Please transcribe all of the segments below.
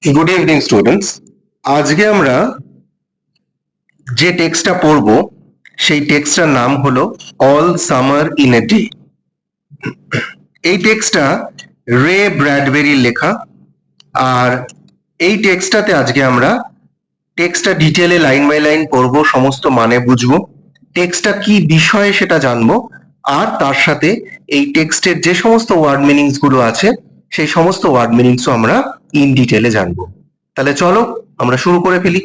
Good evening students. আজকে আমরা যে টেক্সটটা পড়ব সেই টেক্সটটার নাম হলো all summer in a day. এই টেক্সটটা রে ব্র্যাডবেরির লেখা। আর এই টেক্সটটাতে আজকে আমরা টেক্সটটা ডিটেলে লাইন বাই লাইন পড়ব, সমস্ত মানে বুঝবো, টেক্সটটা কি বিষয়ে সেটা জানবো, আর তার সাথে এই টেক্সটের যে সমস্ত ওয়ার্ড মিনিংস গুলো আছে সেই সমস্ত ওয়ার্ড মিনিংসও আমরা ইন ডিটেলে জানবো। তাহলে চলো আমরা শুরু করে ফেলি।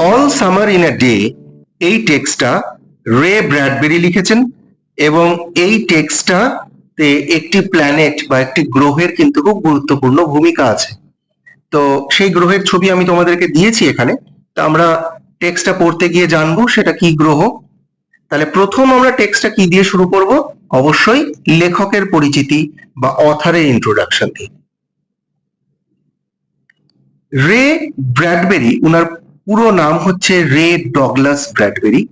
All summer in a day এই টেক্সটটা রে ব্র্যাডবেরি লিখেছেন এবং এই টেক্সটটাতে একটি প্ল্যানেট বা একটি গ্রহের কিন্তু খুব গুরুত্বপূর্ণ ভূমিকা আছে। তো সেই গ্রহের ছবি আমি তোমাদেরকে দিয়েছি এখানে। তো আমরা টেক্সটটা পড়তে গিয়ে জানবো সেটা কি গ্রহ। তাহলে প্রথম আমরা টেক্সটটা কি দিয়ে শুরু করব? অবশ্যই লেখকের পরিচিতি বা অথারের ইন্ট্রোডাকশন দিয়ে। রে ব্র্যাডবেরি, উনার পুরো নাম হচ্ছে রে ডগলাস ব্র্যাডবেরি।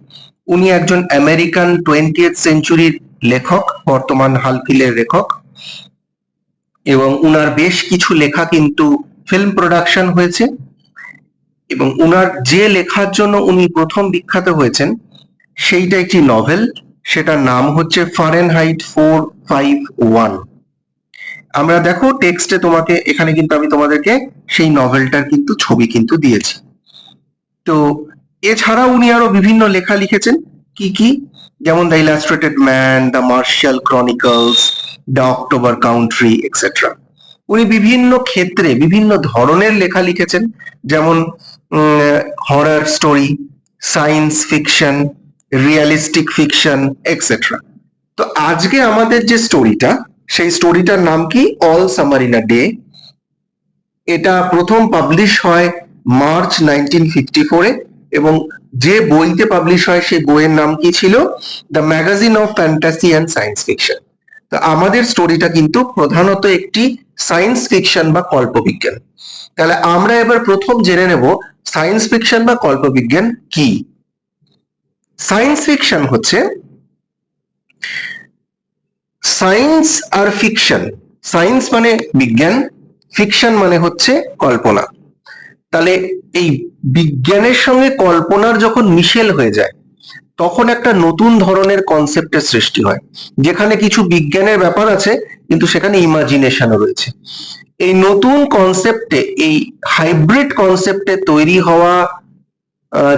উনি একজন আমেরিকান 20th সেঞ্চুরির লেখক, বর্তমান হালফিলের লেখক, এবং উনার বেশ কিছু লেখা কিন্তু ফিল্ম প্রোডাকশন হয়েছে। এবং উনার যে লেখার জন্য উনি প্রথম বিখ্যাত হয়েছেন সেইটা একটি নভেল, সেটার নাম হচ্ছে ফারেনহাইট 451। আমরা দেখো টেক্সটে তোমাকে এখানে কিন্তু আমি তোমাদেরকে সেই নভেলটার কিন্তু ছবি কিন্তু দিয়েছি। তো এছাড়া উনি আরো বিভিন্ন লেখা লিখেছেন। কি কি? যেমন the Illustrated Man, the Martian Chronicles, the October Country etcetera. উনি বিভিন্ন ক্ষেত্রে বিভিন্ন ধরনের লেখা লিখেছেন, যেমন horror story, science fiction, realistic fiction etcetera. তো আজকে আমাদের যে স্টোরিটা, সেই স্টোরিটার নাম কি? All summer in a day. এটা প্রথম পাবলিশ হয় মার্চ 1954-এ, এবং যে বইতে পাবলিশ হয় সেই বইয়ের নাম কি ছিল? The magazine of fantasy and science fiction. তো আমাদের স্টোরিটা কিন্তু প্রধানত একটি সায়েন্স ফিকশন বা কল্পবিজ্ঞান। তাহলে আমরা এবার প্রথম জেনে নেব সায়েন্স ফিকশন বা কল্পবিজ্ঞান কি। সায়েন্স ফিকশন হচ্ছে সায়েন্স আর ফিকশন। সায়েন্স মানে বিজ্ঞান, ফিকশন মানে হচ্ছে কল্পনা। তাহলে এই বিজ্ঞানের সঙ্গে কল্পনার যখন মিশেল হয়ে যায় তখন একটা নতুন ধরনের কনসেপ্টের সৃষ্টি হয়, যেখানে কিছু বিজ্ঞানের ব্যাপার আছে কিন্তু সেখানে ইমাজিনেশনও রয়েছে। এই নতুন কনসেপ্টে, এই হাইব্রিড কনসেপ্টে তৈরি হওয়া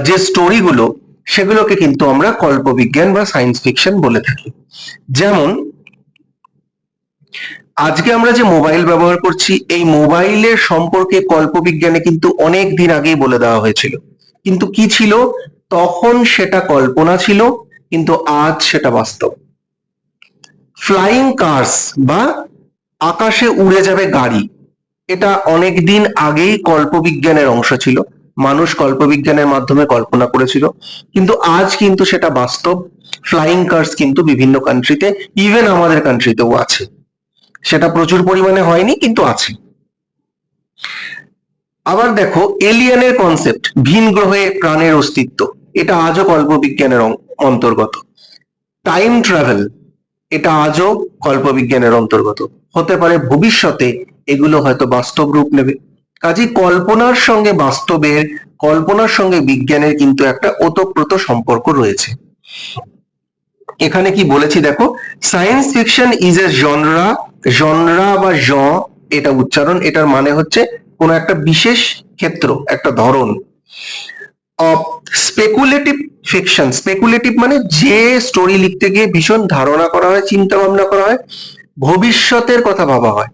যে স্টোরিগুলো, সেগুলোকে কিন্তু আমরা কল্পবিজ্ঞান বা সায়েন্স ফিকশন বলে থাকি। যেমন আজকে আমরা যে মোবাইল ব্যবহার করছি, এই মোবাইলের সম্পর্কে কল্পবিজ্ঞানে কিন্তু অনেক দিন আগেই বলে দেওয়া হয়েছিল, কিন্তু কি ছিল তখন? সেটা কল্পনা ছিল, কিন্তু আজ সেটা বাস্তব। ফ্লাইং কার্স বা আকাশে উড়ে যাবে গাড়ি, এটা অনেক দিন আগেই কল্পবিজ্ঞানের অংশ ছিল, মানুষ কল্পবিজ্ঞানের মাধ্যমে কল্পনা করেছিল, কিন্তু আজ কিন্তু সেটা বাস্তব। ফ্লাইং কার্স কিন্তু বিভিন্ন কান্ট্রিতে, ইভেন আমাদের কান্ট্রিতেও আছে। সেটা প্রচুর পরিমাণে হয়নি, কিন্তু আছে। আবার দেখো এলিয়েনের কনসেপ্ট, ভিন গ্রহে প্রাণের অস্তিত্ব, এটা আজও কল্পবিজ্ঞানের অন্তর্গত। টাইম ট্রাভেল, এটা আজও কল্পবিজ্ঞানের অন্তর্গত। হতে পারে ভবিষ্যতে এগুলো হয়তো বাস্তব রূপ নেবে। কাজেই কল্পনার সঙ্গে বাস্তবের, কল্পনার সঙ্গে বিজ্ঞানের কিন্তু একটা ওতপ্রোত সম্পর্ক রয়েছে। এখানে কি বলেছি দেখো, science fiction is a genre, genre বা জ এটা উচ্চারণ, এটার মানে হচ্ছে কোন একটা বিশেষ ক্ষেত্র, একটা ধরন। অফ স্পেকুলেটিভ ফিকশন, স্পেকুলেটিভ মানে যে স্টোরি লিখতে গিয়ে ভীষণ ধারণা করা হয়, চিন্তা ভাবনা করা হয়, ভবিষ্যতের কথা ভাবা হয়,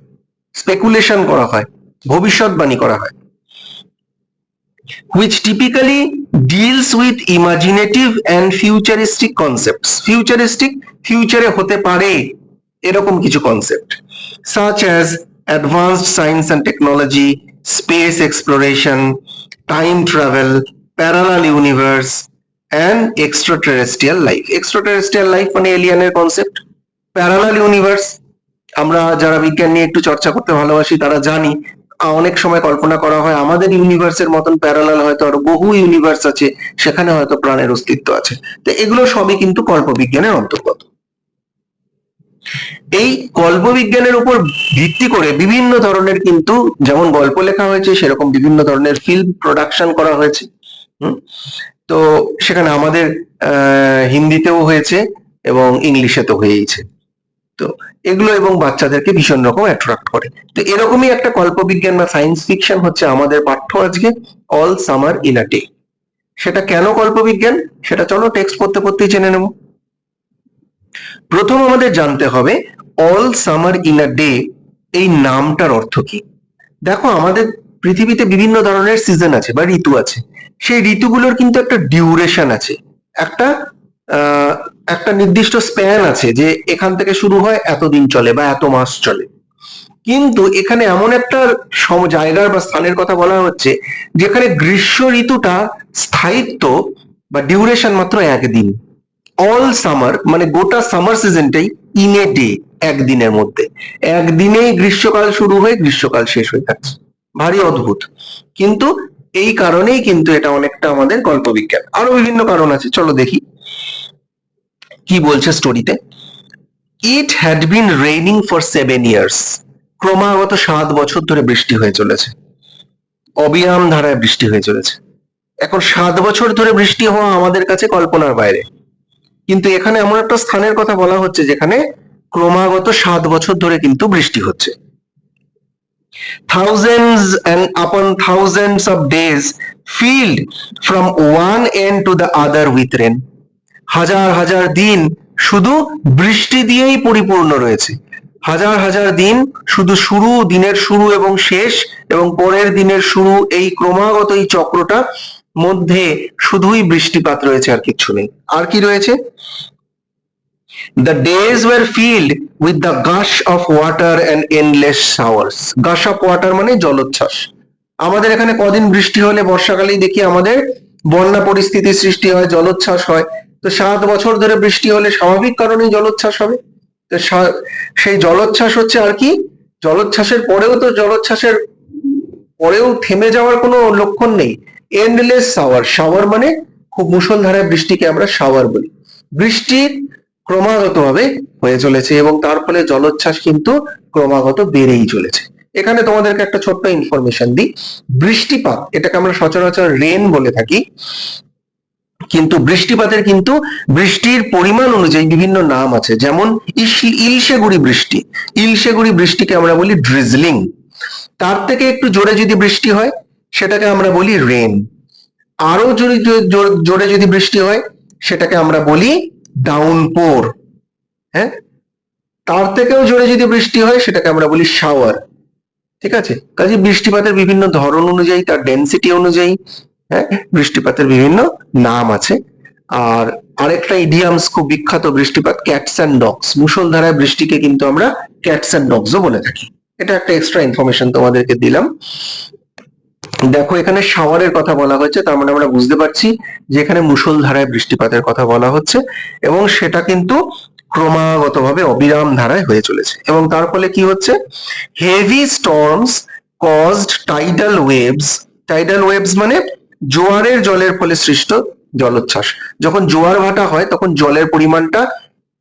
স্পেকুলেশন করা হয়, ভবিষ্যৎবাণী করা হয়। which typically deals with imaginative and futuristic concepts. Futuristic, future হতে পারে এরকম কিছু concept, such as advanced science and technology, space exploration, time travel, parallel universe and extraterrestrial life. Extraterrestrial life মানে এলিয়েনের কনসেপ্ট। প্যারালাল ইউনিভার্স, আমরা যারা বিজ্ঞান নিয়ে একটু চর্চা করতে ভালোবাসি তারা জানি অনেক সময় কল্পনা করা হয় আমাদের ইউনিভার্সের মতন প্যারালাল হয়তো আরো বহু ইউনিভার্স আছে, সেখানে হয়তো প্রাণের অস্তিত্ব আছে। তো এগুলো সবই কিন্তু কল্পবিজ্ঞানের অন্তর্গত। এই কল্পবিজ্ঞানের উপর ভিত্তি করে বিভিন্ন ধরনের কিন্তু যেমন গল্প লেখা হয়েছে সেরকম বিভিন্ন ধরনের ফিল্ম প্রোডাকশন করা হয়েছে। তো সেখানে আমাদের হিন্দিতেও হয়েছে এবং ইংলিশে তো হয়েইছে। তো এগুলো এবং বাচ্চাদেরকে ভীষণ রকম অ্যাট্রাক্ট করে। তো এরকমই একটা কল্পবিজ্ঞান বা সায়েন্স ফিকশন হচ্ছে আমাদের পাঠ্য আজকে, all summer in a day. সেটা কেন কল্পবিজ্ঞান সেটা চলো টেক্সট পড়তে পড়তেই জেনে নেব। প্রথম আমাদের জানতে হবে all summer in a day এই নামটার অর্থ কি। দেখো আমাদের পৃথিবীতে বিভিন্ন ধরনের সিজন আছে বা ঋতু আছে, সেই ঋতুগুলোর কিন্তু একটা ডিউরেশন আছে, একটা একটা নির্দিষ্ট স্প্যান আছে যে এখান থেকে শুরু হয় এতদিন চলে বা এত মাস চলে। কিন্তু এখানে এমন একটা জায়গার বা স্থানের কথা বলা হচ্ছে যেখানে গ্রীষ্ম ঋতুটা স্থায়িত্ব বা ডিউরেশন মাত্র একদিন। অল সামার মানে গোটা সামার সিজনটাই ইন এ ডে, একদিনের মধ্যে, একদিনেই গ্রীষ্মকাল শুরু হয়ে গ্রীষ্মকাল শেষ হয়ে যাচ্ছে। ভারী অদ্ভুত, কিন্তু এই কারণেই কিন্তু এটা অনেকটা আমাদের কল্পবিজ্ঞান। আরো বিভিন্ন কারণ আছে, চলো দেখি কি বলছে স্টোরিতে। It had been raining for 7 years, ক্রমাগত 7 বছর ধরে বৃষ্টি হয়ে চলেছে, অবিরাম ধারায় বৃষ্টি হয়ে চলেছে। এখন 7 বছর ধরে বৃষ্টি হওয়া আমাদের কাছে কল্পনার বাইরে, কিন্তু এখানে এমন একটা স্থানের কথা বলা হচ্ছে যেখানে ক্রমাগত 7 বছর ধরে কিন্তু বৃষ্টি হচ্ছে। Thousands and upon thousands of days filled from one end to the other with rain. হাজার হাজার দিন শুধু বৃষ্টি দিয়েই পরিপূর্ণ রয়েছে। হাজার হাজার দিন শুধু শুরু, দিনের শুরু এবং শেষ এবং পরের দিনের শুরু, এই ক্রমাগত এই চক্রটা মধ্যে শুধুই বৃষ্টিপাত রয়েছে, আর কিচ্ছু নেই। আর কি রয়েছে? The days were filled with the gush of water and endless showers. Gush of water মানে জলোচ্ছ্বাস। আমাদের এখানে কদিন বৃষ্টি হলে বর্ষাকালেই দেখি আমাদের বন্যা পরিস্থিতির সৃষ্টি হয়, জলোচ্ছ্বাস হয়। তো 7 বছর ধরে বৃষ্টি হলে স্বাভাবিক কারণেই জলোচ্ছ্বাস হবে। তো সেই জলোচ্ছ্বাস হচ্ছে আর কি, জলোচ্ছ্বাসের পরেও তো জলোচ্ছ্বাসের পরেও থেমে যাওয়ার কোনো লক্ষণ নেই। এন্ডলেস শাওয়ার, শাওয়ার মানে খুব মুষলধারায় বৃষ্টিকে আমরা শাওয়ার বলি। বৃষ্টি ক্রমাগত ভাবে হয়ে চলেছে এবং তার ফলে জলোচ্ছ্বাস কিন্তু ক্রমাগত বেড়েই চলেছে। এখানে তোমাদেরকে একটা ছোট্ট ইনফরমেশন দিই, বৃষ্টিপাত এটাকে আমরা সচরাচর রেন বলে থাকি, কিন্তু বৃষ্টিপাতের কিন্তু বৃষ্টির পরিমাণ অনুযায়ী বিভিন্ন নাম আছে। যেমন ইলশেগুড়ি বৃষ্টি, ইলশেগুড়ি বৃষ্টিকে আমরা বলি ড্রিজলিং। তার থেকে একটু জোরে যদি বৃষ্টি হয় সেটাকে আমরা বলি রেন। আরো জোরে যদি বৃষ্টি হয় সেটাকে আমরা বলি ডাউনপোর। হ্যাঁ, তার থেকেও জোরে যদি বৃষ্টি হয় সেটাকে আমরা বলি শাওয়ার। ঠিক আছে, কাজে বৃষ্টিপাতের বিভিন্ন ধরন অনুযায়ী, তার ডেন্সিটি অনুযায়ী, হ্যাঁ, বৃষ্টিপাতের বিভিন্ন নাম আছে। আর আরেকটা ইডিয়ামস খুব বিখ্যাত বৃষ্টিপাত, ক্যাটস অ্যান্ড ডগস। মুষলধারায় বৃষ্টিকে কিন্তু আমরা ক্যাটস অ্যান্ড ডগসও বলে থাকি। এটা একটা এক্সট্রা ইনফরমেশন তোমাদেরকে দিলাম। দেখো এখানে শাওয়ারের কথা বলা হচ্ছে, তার মানে আমরা বুঝতে পারছি যে এখানে মুষলধারায় বৃষ্টিপাতের কথা বলা হচ্ছে এবং সেটা কিন্তু ক্রমাগতভাবে অবিরাম ধারায় হয়ে চলেছে। এবং তার ফলে কি হচ্ছে, heavy storms caused tidal waves. Tidal waves মানে জোয়ারের জলের ফলে সৃষ্ট জলোচ্ছ্বাস। যখন জোয়ার ভাটা হয় তখন জলের পরিমাণটা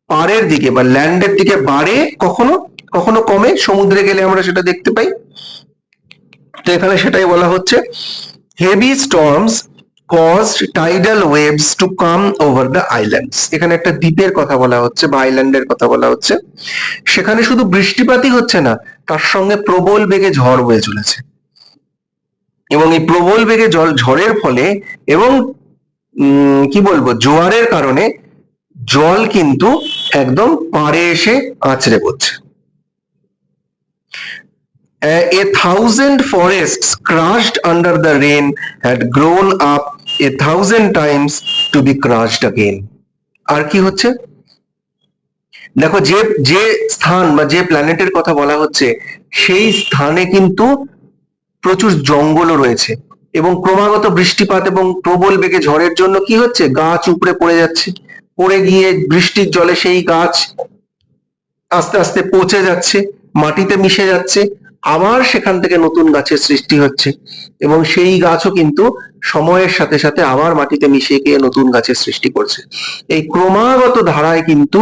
পাড়ের দিকে বা ল্যান্ডের দিকে বাড়ে, কখনো কখনো কমে, সমুদ্রে গেলে আমরা সেটা দেখতে পাই। তো এখানে সেটাই বলা হচ্ছে, heavy storms caused tidal waves to come over the islands. এখানে একটা দ্বীপের কথা বলা হচ্ছে বা আইল্যান্ডের কথা বলা হচ্ছে। সেখানে শুধু বৃষ্টিপাতই হচ্ছে না, তার সঙ্গে প্রবল বেগে ঝড় বয়ে চলেছে এবং এই প্রবল বেগে ঝড়ের ফলে এবং কি বলবো জোয়ারের কারণে জল কিন্তু একদম পাড়ে এসে আছড়ে পড়ছে। A thousand forests crushed under the rain had grown up 1,000 times to be crushed again. আর কি হচ্ছে, দেখো যে যে স্থান বা যে প্ল্যানেটের কথা বলা হচ্ছে সেই স্থানে কিন্তু প্রচুর জঙ্গলও রয়েছে এবং ক্রমাগত বৃষ্টিপাত এবং প্রবল বেগে ঝড়ের জন্য কি হচ্ছে, গাছ উপড়ে পড়ে যাচ্ছে, পড়ে গিয়ে বৃষ্টির জলে সেই গাছ আস্তে আস্তে পচে যাচ্ছে, মাটিতে মিশে যাচ্ছে, আবার সেখান থেকে নতুন গাছের সৃষ্টি হচ্ছে এবং সেই গাছও কিন্তু সময়ের সাথে সাথে আবার মাটিতে মিশে গিয়ে নতুন গাছের সৃষ্টি করছে। এই ক্রমাগত ধারায় কিন্তু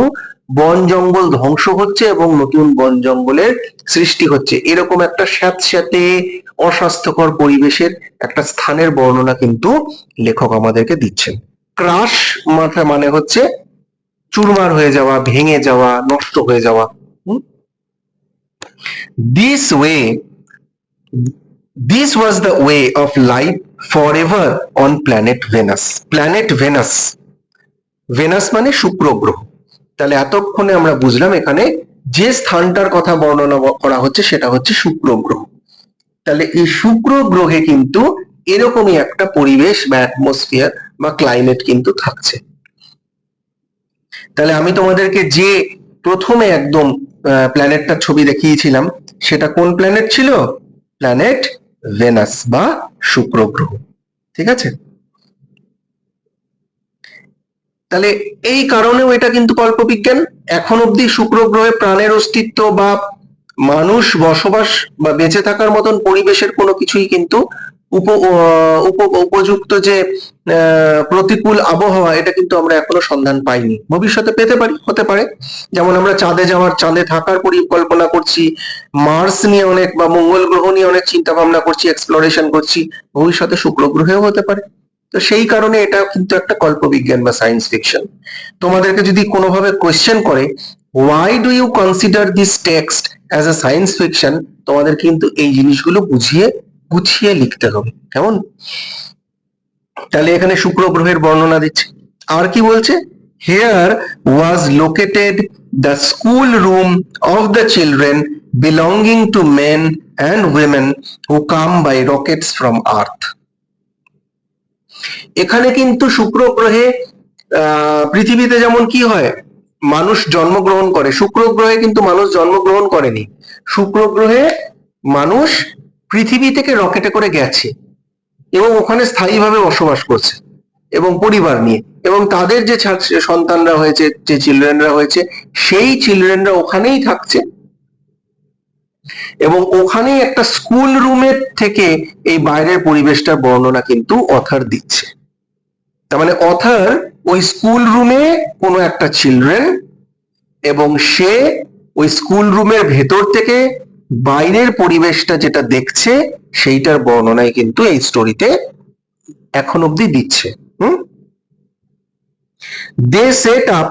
বন জঙ্গল ধ্বংস হচ্ছে এবং নতুন বন জঙ্গলের সৃষ্টি হচ্ছে, এরকম একটা স্যাঁতস্যাঁতে অস্বাস্থ্যকর পরিবেশের একটা স্থানের বর্ণনা কিন্তু লেখক আমাদেরকে দিচ্ছেন। ক্রাশ মানে হচ্ছে চুরমার হয়ে যাওয়া, ভেঙে যাওয়া, নষ্ট হয়ে যাওয়া। This was the way of life forever on planet Venus. Planet Venus, Venus মানে শুক্র গ্রহ। তাহলে এতক্ষণে আমরা বুঝলাম এখানে যে স্থানটার কথা বর্ণনা করা হচ্ছে সেটা হচ্ছে শুক্র গ্রহ। তাহলে এই শুক্র গ্রহে কিন্তু এরকমই একটা পরিবেশ বা অ্যাটমসফিয়ার বা ক্লাইমেট কিন্তু থাকছে। তাহলে আমি তোমাদেরকে যে প্রথমে একদম প্ল্যানেটটার ছবি দেখিয়েছিলাম সেটা কোন প্ল্যানেট ছিল? প্ল্যানেট ভেনাস বা শুক্র গ্রহ। ঠিক আছে, তাহলে এই কারণেও এটা কিন্তু কল্পবিজ্ঞান। এখন অব্দি শুক্র গ্রহে প্রাণের অস্তিত্ব বা মানুষ বসবাস বা বেঁচে থাকার মতন পরিবেশের কোনো কিছুই কিন্তু উপযুক্ত যে প্রতিকূল আবহাওয়া এটা কিন্তু আমরা এখনো সন্ধান পাইনি। ভবিষ্যতে পেতে পারি, হতে পারে। যেমন আমরা চাঁদে যাওয়ার, চাঁদে থাকার পরিকল্পনা করছি, মার্স নিয়ে অনেক বা মঙ্গল গ্রহ নিয়ে অনেক চিন্তা ভাবনা করছি, এক্সপ্লোরেশন করছি, ভবিষ্যতে শুক্র গ্রহেও হতে পারে। তো সেই কারণে এটা কিন্তু একটা কল্পবিজ্ঞান বা সায়েন্স ফিকশন। তোমাদেরকে যদি কোনোভাবে কোয়েশ্চেন করে why do you consider this text as a science fiction, তোমাদের কিন্তু এই জিনিসগুলো গুছিয়ে লিখতে হবে, কেমন? তাহলে এখানে শুক্র গ্রহের বর্ণনা দিচ্ছে। আর কি বলছে? Here was located the school room of the children belonging to men and women who come by rockets from Earth. এখানে কিন্তু শুক্র গ্রহে পৃথিবীতে যেমন কি হয়, মানুষ জন্মগ্রহণ করে, শুক্র গ্রহে কিন্তু মানুষ জন্মগ্রহণ করেনি। শুক্র গ্রহে মানুষ পৃথিবী থেকে রকেটে করে গেছে এবং ওখানে স্থায়ীভাবে বসবাস করছে এবং পরিবার নিয়ে, এবং তাদের যে সন্তানরা হয়েছে, যে চিলড্রেনরা হয়েছে, সেই চিলড্রেনরা ওখানেই থাকছে এবং ওখানেই একটা স্কুল রুমের থেকে এই বাইরের পরিবেশটার বর্ণনা কিন্তু অথার দিচ্ছে। তার মানে অথার ওই স্কুল রুমে কোনো একটা চিলড্রেন এবং সে ওই স্কুল রুমের ভেতর থেকে বাইরের পরিবেশটা যেটা দেখছে সেইটার বর্ণনাই কিন্তু এই স্টোরিতে এখন অব্দি দিচ্ছে। They set up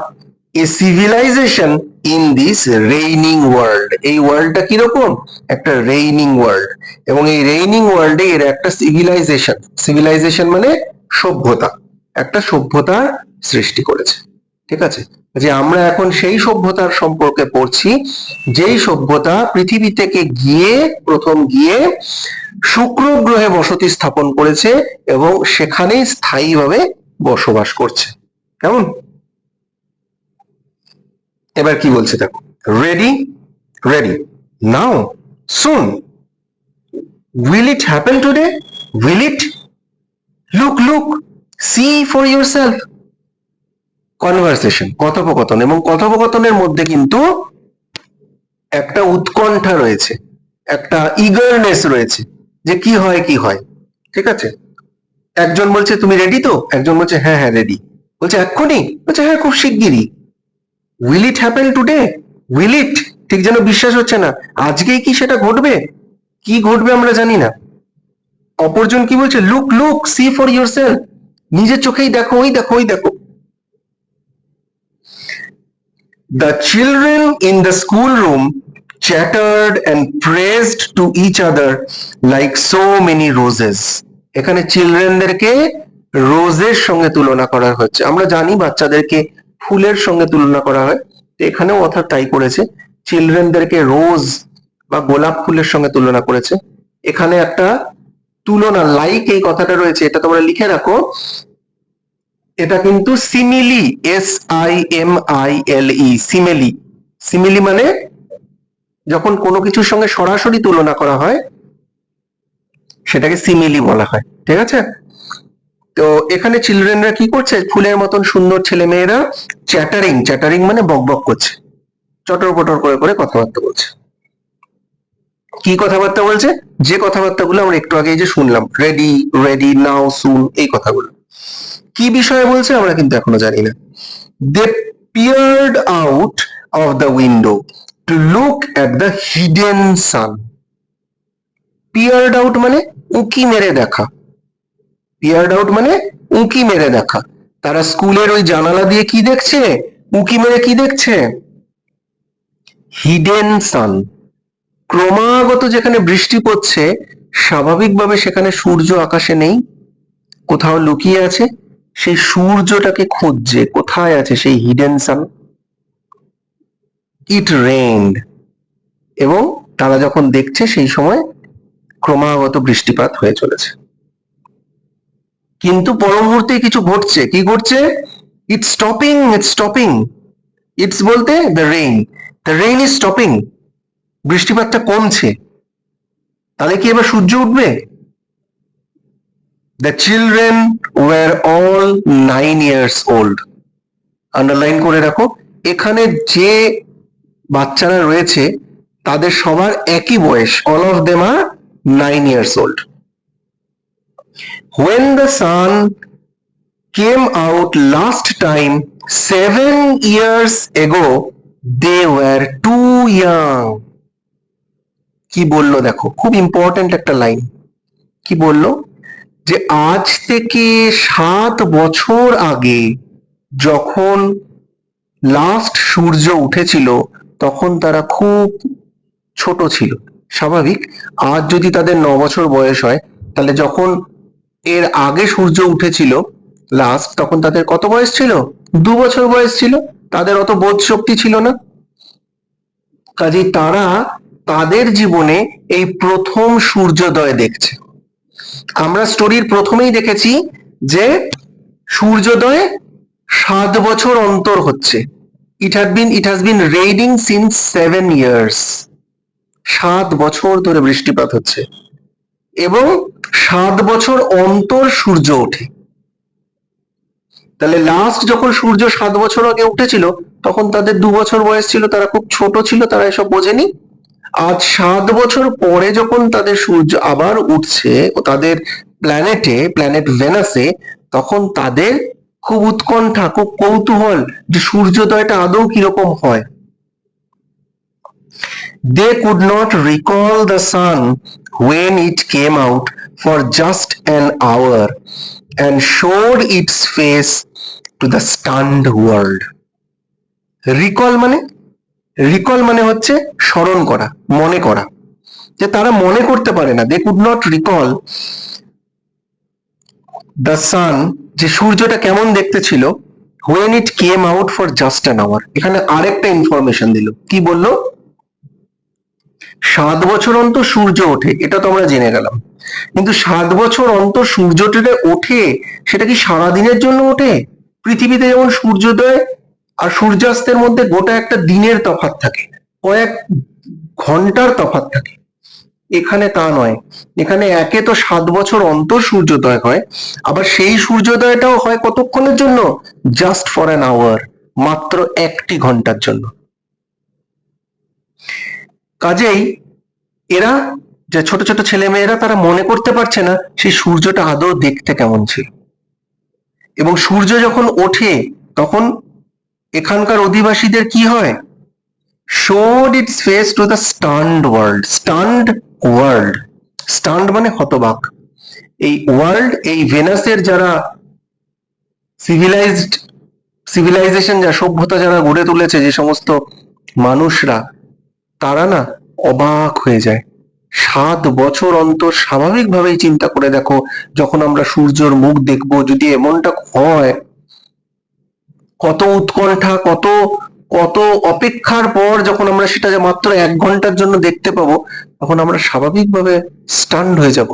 a civilization in this reigning world. এই ওয়ার্ল্ডটা কিরকম? একটা রেইনিং ওয়ার্ল্ড, এবং এই রেইনিং ওয়ার্ল্ডে এর একটা সিভিলাইজেশন মানে সভ্যতা, একটা সভ্যতার সৃষ্টি করেছে। ঠিক আছে, যে আমরা এখন সেই সভ্যতার সম্পর্কে পড়ছি, যেই সভ্যতা পৃথিবী থেকে প্রথম গিয়ে শুক্র গ্রহে বসতি স্থাপন করেছে এবং সেখানেই স্থায়ীভাবে বসবাস করছে। কেমন? এবার কি বলছে দেখো, ready now soon, will it happen today, will it, look see for yourself. Conversation, কথোপকথন, এবং কথোপকথনের মধ্যে কিন্তু একটা উৎকণ্ঠা রয়েছে, একটা ইগারনেস রয়েছে যে কি হয়। ঠিক আছে, একজন বলছে তুমি রেডি তো, একজন বলছে হ্যাঁ রেডি, বলছে এক্ষুনি, বলছে হ্যাঁ খুব শিগগিরই। will it happen today, will it, ঠিক যেন বিশ্বাস হচ্ছে না, আজকেই কি সেটা ঘটবে? কি ঘটবে আমরা জানি না। অপরজন কি বলছে, লুক সি ফর ইয়োরসেলফ, নিজের চোখেই দেখো, ওই দেখো। The children in the schoolroom chattered and praised to each other like so many roses. এখানে চিলড্রেনদেরকে রোজের সঙ্গে তুলনা করা হচ্ছে। আমরা জানি বাচ্চাদেরকে ফুলের সঙ্গে তুলনা করা হয়, তো এখানেও অর্থাৎ তাই করেছে, চিলড্রেনদেরকে রোজ বা গোলাপ ফুলের সঙ্গে তুলনা করেছে। এখানে একটা তুলনা, লাইক এই কথাটা রয়েছে, এটা তোমরা লিখে রাখো, এটা কিন্তু সিমিলি, SIMILE, সিমিলি মানে যখন কোনো কিছুর সঙ্গে সরাসরি তুলনা করা হয় সেটাকে সিমিলি বলা হয়। ঠিক আছে, তো এখানে চিলড্রেনরা কি করছে, ফুলের মতন সুন্দর ছেলে মেয়েরা চ্যাটারিং মানে বকবক করছে, চটর পটর করে কথাবার্তা বলছে। কি কথাবার্তা বলছে? যে কথাবার্তাগুলো আমরা একটু আগে যে শুনলাম, রেডি নাও সুন, এই কথাগুলো কি বিষয়ে বলছে আমরা কিন্তু এখনো জানি না। They peered out of the window to look at the hidden sun. Peered out মানে উঁকি মেরে দেখা, peered out মানে উঁকি মেরে দেখা। তারা স্কুলের ওই জানালা দিয়ে কি দেখছে? উঁকি মেরে কি দেখছে? হিডেন সান। ক্রমাগত যেখানে বৃষ্টি পড়ছে স্বাভাবিকভাবে সেখানে সূর্য আকাশে নেই, কোথাও লুকিয়ে আছে, সেই সূর্যটাকে খুঁজছে কোথায় আছে সেই হিডেন সান। ইট রেইনড, এবং তারা যখন দেখছে সেই সময় ক্রমাগত বৃষ্টিপাত হয়ে চলেছে। কিন্তু পর মুহূর্তে কিছু ঘটছে। কি ঘটছে? It's stopping, it's stopping. It's বলতে দ্য রেইন ইজ স্টপিং। বৃষ্টিপাতটা কমছে। তাহলে কি এবার সূর্য উঠবে? The children were all 9 years old. Underline করে রাখো, এখানে যে বাচ্চারা রয়েছে তাদের সবার একই বয়স। All of them are 9 years old. When the sun came out last time 7 years ago, they were too young. কি বললো দেখো, খুব ইম্পর্টেন্ট একটা লাইন। কি বললো? যে আজ থেকে 7 বছর আগে যখন লাস্ট সূর্য উঠেছিল তখন তারা খুব ছোট ছিল। স্বাভাবিক, আজ যদি তাদের 9 বছর বয়স হয় তাহলে যখন এর আগে সূর্য উঠেছিল লাস্ট, তখন তাদের কত বয়স ছিল? 2 বছর বয়স ছিল। তাদের অত বোধ শক্তি ছিল না। কাজেই তারা তাদের জীবনে এই প্রথম সূর্যোদয় দেখছে। আমরা স্টোরির প্রথমেই দেখেছি যে সূর্যোদয় 7 বছর অন্তর হচ্ছে। it has been raining since 7 years. 7 বছর ধরে বৃষ্টিপাত হচ্ছে এবং 7 বছর অন্তর সূর্য ওঠে। তাহলে লাস্ট যখন সূর্য 7 বছর আগে উঠেছিল তখন তাদের 2 বছর বয়স ছিল, তারা খুব ছোট ছিল, তারা এসব বোঝেনি। আজ 7 বছর পরে যখন তাদের সূর্য আবার উঠছে ও তাদের প্ল্যানেট ভেনাসে, তখন তাদের খুব উৎকণ্ঠা, খুব কৌতূহল যে সূর্যোদয়টা আদৌ কিরকম হয়। They could not recall the sun when it came out for just an hour and showed its face to the stunned world. Recall মানে হচ্ছে স্মরণ করা, মনে করা। যে তারা মনে করতে পারে না, they could not recall the sun, যে সূর্যটা কেমন দেখতে ছিল, when it came out for just an hour। এখানে আরেকটা ইনফরমেশন দিল। কি বললো? 7 বছর অন্তর সূর্য ওঠে, এটা তো আমরা জেনে গেলাম। কিন্তু 7 বছর অন্তর সূর্যটা ওঠে, সেটা কি সারা দিনের জন্য ওঠে? পৃথিবীতে যেমন সূর্যোদয় আর সূর্যাস্তের মধ্যে গোটা একটা দিনের তফাৎ থাকে, কয়েক ঘন্টার তফাৎ থাকে। এখানে তা নয়। এখানে একে তো 7 বছর অন্তর সূর্যোদয় হয়, আবার সেই সূর্যোদয়টাও হয় কতক্ষণের জন্য? জাস্ট ফর অ্যান আওয়ার, মাত্র 1টি ঘন্টার জন্য। কাজেই এরা, যে ছোট ছোট ছেলে মেয়েরা, তারা মনে করতে পারছে না সেই সূর্যটা আদৌ দেখতে কেমন ছিল। এবং সূর্য যখন ওঠে তখন এখানকার অধিবাসীদের কি হয়? showed its face to the stunned world. Stunned মানে হতবাক। এই ওয়ার্ল্ড, এই ভেনাসের যারা সিভিলাইজেশন, যা সভ্যতা যারা গড়ে তুলেছে, যে সমস্ত মানুষরা, তারা না অবাক হয়ে যায়। 7 বছর অন্তর, স্বাভাবিকভাবেই চিন্তা করে দেখো, যখন আমরা সূর্যর মুখ দেখবো, যদি এমনটা হয়, কত উৎকণ্ঠা, কত কত অপেক্ষার পর যখন আমরা সেটা মাত্র 1 ঘন্টার জন্য দেখতে পাবো, তখন আমরা স্বাভাবিকভাবে স্টান্ড হয়ে যাব,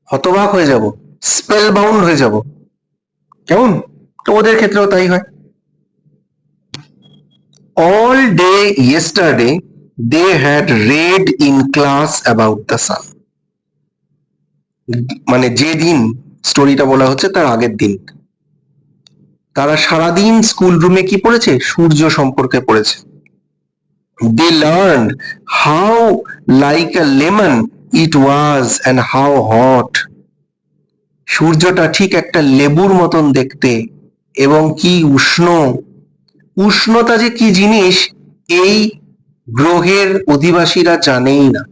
হতবাক হয়ে যাব, স্পেল বাউন্ড হয়ে যাব। কেমন? তো ওদের ক্ষেত্রেও তাই হয়। All day yesterday they had read in class about the sun. মানে যে দিন স্টোরিটা বলা হচ্ছে তার আগের দিন তারা সারাদিন স্কুল রুমে কি পড়েছে? সূর্য সম্পর্কে পড়েছে। They learned how like a lemon it was and how hot. সূর্যটা ঠিক একটা লেবুর মতন দেখতে এবং কি উষ্ণ। উষ্ণতা যে কি জিনিস এই গ্রহের অধিবাসীরা জানেই না,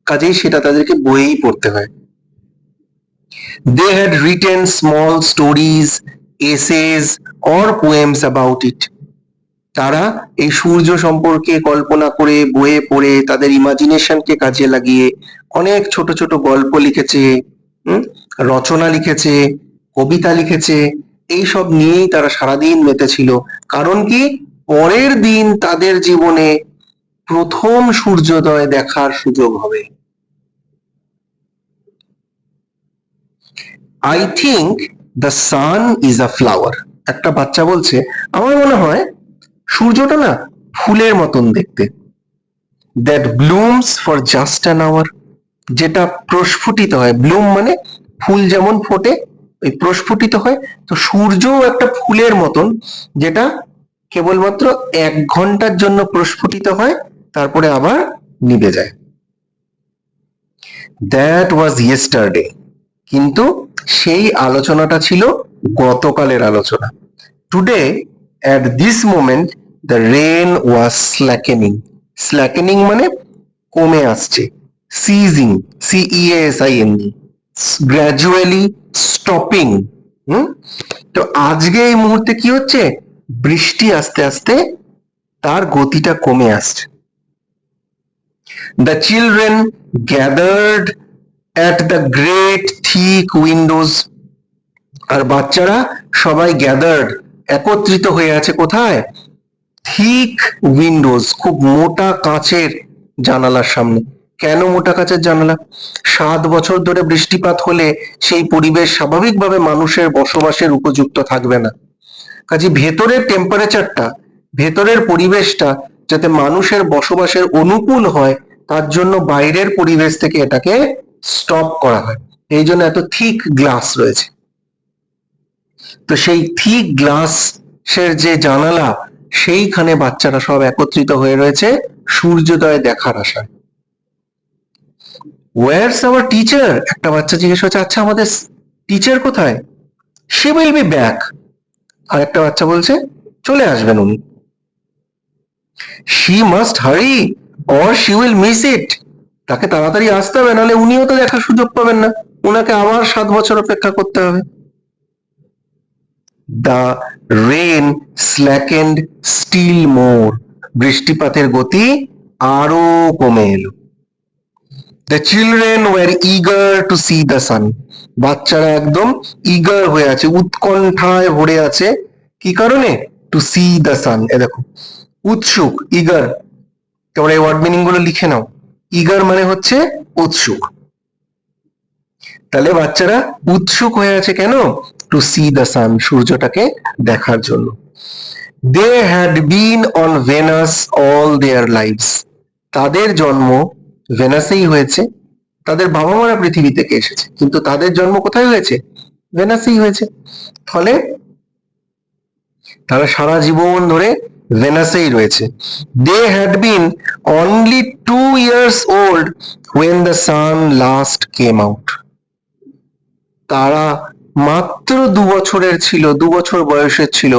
কাজেই সেটা তাদেরকে বইয়েই পড়তে হয়। They had written small stories, essays or poems about it. তারা এই সূর্য সম্পর্কে কল্পনা করে বইয়ে পড়ে তাদের ইমাজিনেশনকে কাজে লাগিয়ে অনেক ছোট ছোট গল্প লিখেছে, রচনা লিখেছে, কবিতা লিখেছে, এইসব নিয়েই তারা সারাদিন মেতেছিল। কারণ কি, পরের দিন তাদের জীবনে প্রথম সূর্যোদয় দেখার সুযোগ হবে। I think the sun is a flower. একটা বাচ্চা বলছে, আমার মনে হয় সূর্যটা না ফুলের মতন দেখতে, that blooms for just an hour, যেটা প্রস্ফুটিত হয়। ব্লুম মানে ফুল যেমন ফোটে, ওই প্রস্ফুটিত হয়। তো সূর্যও একটা ফুলের মতন, যেটা কেবলমাত্র 1 ঘন্টার জন্য প্রস্ফুটিত হয়, তারপরে আবার নিভে যায়। That was yesterday. কিন্তু সেই আলোচনাটা ছিল গতকালের আলোচনা। Today at this moment the rain was slackening. Slackening মানে কমে আসছে, ceasing, ceasing, gradually stopping. তো আজকে এই মুহূর্তে কি হচ্ছে, বৃষ্টি আস্তে আস্তে তার গতিটা কমে আসছে। The children gathered at the great thick windows. আর বাচ্চারা সবাই গ্যাদার্ড, একত্রিত হয়ে আছে কোথায়, থিক উইন্ডোজ, খুব মোটা কাঁচের জানালার সামনে। কেন মোটা কাঁচের জানালা? 7 বছর ধরে বৃষ্টিপাত হলে সেই পরিবেশ স্বাভাবিকভাবে মানুষের বসবাসের উপযুক্ত থাকবে না। কাজে ভেতরের টেম্পারেচারটা, ভেতরের পরিবেশটা যাতে মানুষের বসবাসের অনুকূল হয়, তার জন্য বাইরের পরিবেশ থেকে এটাকে স্টপ করা হয়। এই জন্য এত থিক গ্লাস রয়েছে। তো সেই থিক গ্লাসের যে জানালা, সেইখানে বাচ্চারা সব একত্রিত হয়ে রয়েছে সূর্যোদয় দেখার আশায়। Where's our teacher? একটা বাচ্চা জিজ্ঞেস করছে, আচ্ছা আমাদের টিচার কোথায়? She will be back. আর একটা বাচ্চা বলছে, চলে আসবেন উনি। She must hurry or she will miss it. তাকে তাড়াতাড়ি আসতে হবে, নাহলে উনিও তো দেখার সুযোগ পাবেন না, উনাকে আবার 7 বছর অপেক্ষা করতে হবে। The rain slackened still more. বৃষ্টিপাতের গতি আরো কমে এলো। The children were eager to see the sun. বাচ্চারা একদম eager হয়ে আছে, উৎকণ্ঠায় ভরে আছে। কি কারণে? To see the sun. এ দেখো, উৎসুক, eager। তোমরা এই ওয়ার্ড মিনিং গুলো লিখে নাও। eager মানে হচ্ছে উৎসুক। তাহলে বাচ্চারা উৎসুক হয়ে আছে কেন? To see the sun, সূর্যটাকে দেখার জন্য। They had been on Venus all their lives. তাদের জন্ম ভেনাসেই হয়েছে। তাদের বাবা মারা পৃথিবী থেকে এসেছে, কিন্তু তাদের জন্ম কোথায় হয়েছে? ভেনাসেই হয়েছে। ফলে তারা সারা জীবন ধরে ভেনাসেই রয়েছে। They had been only 2 years old when the sun last came out. তারা মাত্র 2 বছরের ছিল, 2 বছর বয়সের ছিল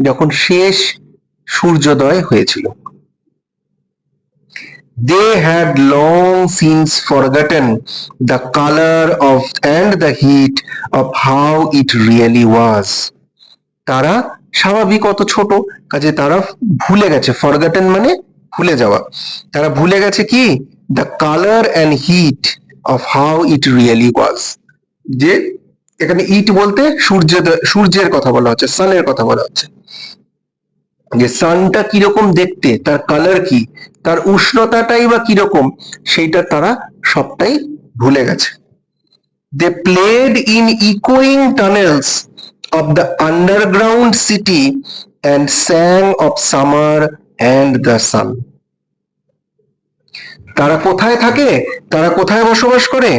যখন শেষ সূর্যোদয় হয়েছিল। They had long since forgotten the color of and the heat of how it really was. তারা স্বাভাবিক অত ছোট, কাজে তারা ভুলে গেছে। ফরগটেন মানে ভুলে যাওয়া। তারা ভুলে গেছে কি? The color and heat of how it really was. যে এখানে ইট বলতে সূর্যের কথা বলা হচ্ছে, সানের কথা বলা হচ্ছে। যে সানটা কিরকম দেখতে, তার কালার কি, তার উষ্ণতাটাই বা কিরকম, সেইটা তারা সবটাই ভুলে গেছে। They played in echoing tunnels of the underground city and sang of summer and the sun. তারা কোথায় থাকে? তারা কোথায় বসবাস করে?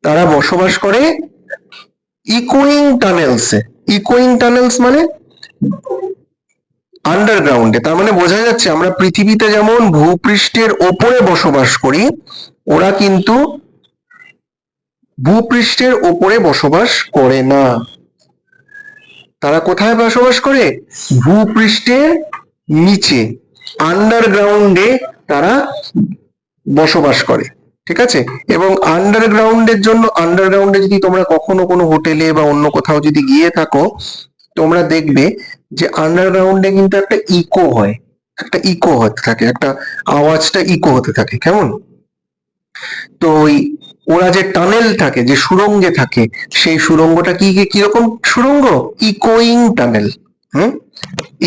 তারা বসবাস করে ইকোয়িং টানেলসে। ইকোয়িং টানেলস মানে আন্ডারগ্রাউন্ডে। তার মানে বোঝা যাচ্ছে আমরা পৃথিবীতে যেমন ভূপৃষ্ঠের ওপরে বসবাস করি, ওরা কিন্তু ভূপৃষ্ঠের ওপরে বসবাস করে না। তারা কোথায় বসবাস করে? ভূপৃষ্ঠের নিচে। আন্ডারগ্রাউন্ডে তারা বসবাস করে, ঠিক আছে। এবং আন্ডারগ্রাউন্ডের জন্য, আন্ডারগ্রাউন্ডে যদি তোমরা কখনো কোনো হোটেলে বা অন্য কোথাও যদি গিয়ে থাকো, তোমরা দেখবে যে আন্ডারগ্রাউন্ডে কিন্তু একটা ইকো হয়, একটা ইকো হতে থাকে, একটা আওয়াজটা ইকো হতে থাকে, কেমন। তো ওই ওরা যে টানেল থাকে, যে সুড়ঙ্গে থাকে, সেই সুড়ঙ্গটা কি কিরকম সুড়ঙ্গ? ইকোয়িং টানেল। হুম,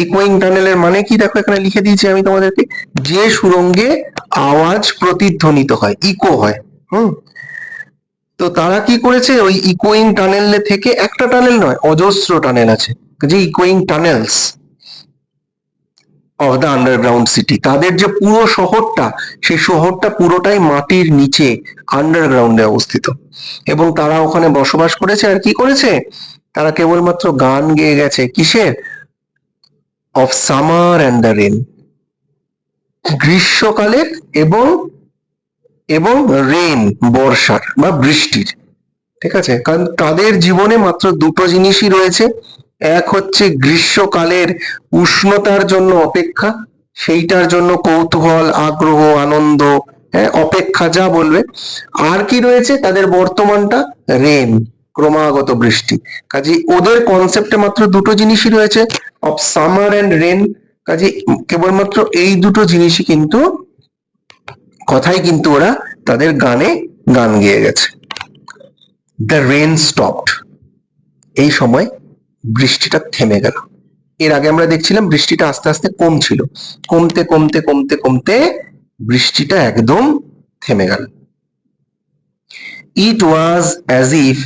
ইকোয়িং টানেলের মানে কি দেখো এখানে লিখে দিয়েছি আমি তোমাদেরকে, যে সুড়ঙ্গে আওয়াজ প্রতিধ্বনিত হয়, ইকো হয়। হুম, তো তারা কি করেছে, ওই ইকোয়িং টানেল থেকে, একটা টানেল নয়, অজস্র টানেল আছে, যে ইকোয়িং tunnels of the underground city. তাদের যে পুরো শহরটা, সেই শহরটা পুরোটাই মাটির নিচে আন্ডারগ্রাউন্ডে অবস্থিত। এবং তারা ওখানে বসবাস করেছে, আর কি করেছে, তারা কেবলমাত্র গান গেয়ে গেছে, কিসের? Of summer and the rain, গ্রীষ্মকালের এবং এবং রেন, বর্ষার বা বৃষ্টির। ঠিক আছে, কারণ তাদের জীবনে মাত্র দুটো জিনিসই রয়েছে। এক হচ্ছে গ্রীষ্মকালের উষ্ণতার জন্য অপেক্ষা, সেইটার জন্য কৌতূহল, আগ্রহ, আনন্দ, হ্যাঁ, অপেক্ষা, যা বলবে। আর কি রয়েছে তাদের বর্তমানটা? রেন, ক্রমাগত বৃষ্টি। কাজে ওদের কনসেপ্টে মাত্র দুটো জিনিসই রয়েছে, অফ সামার অ্যান্ড রেন। কাজে কেবলমাত্র এই দুটো জিনিসই কিন্তু, কথাই কিন্তু ওরা তাদের গানে গান গেয়ে গেছে। দ্য রেন স্টপড, এই সময় বৃষ্টিটা থেমে গেল। এর আগে আমরা দেখছিলাম বৃষ্টিটা আস্তে আস্তে কমছিল, কমতে কমতে কমতে কমতে বৃষ্টিটা একদম থেমে গেল। It was as if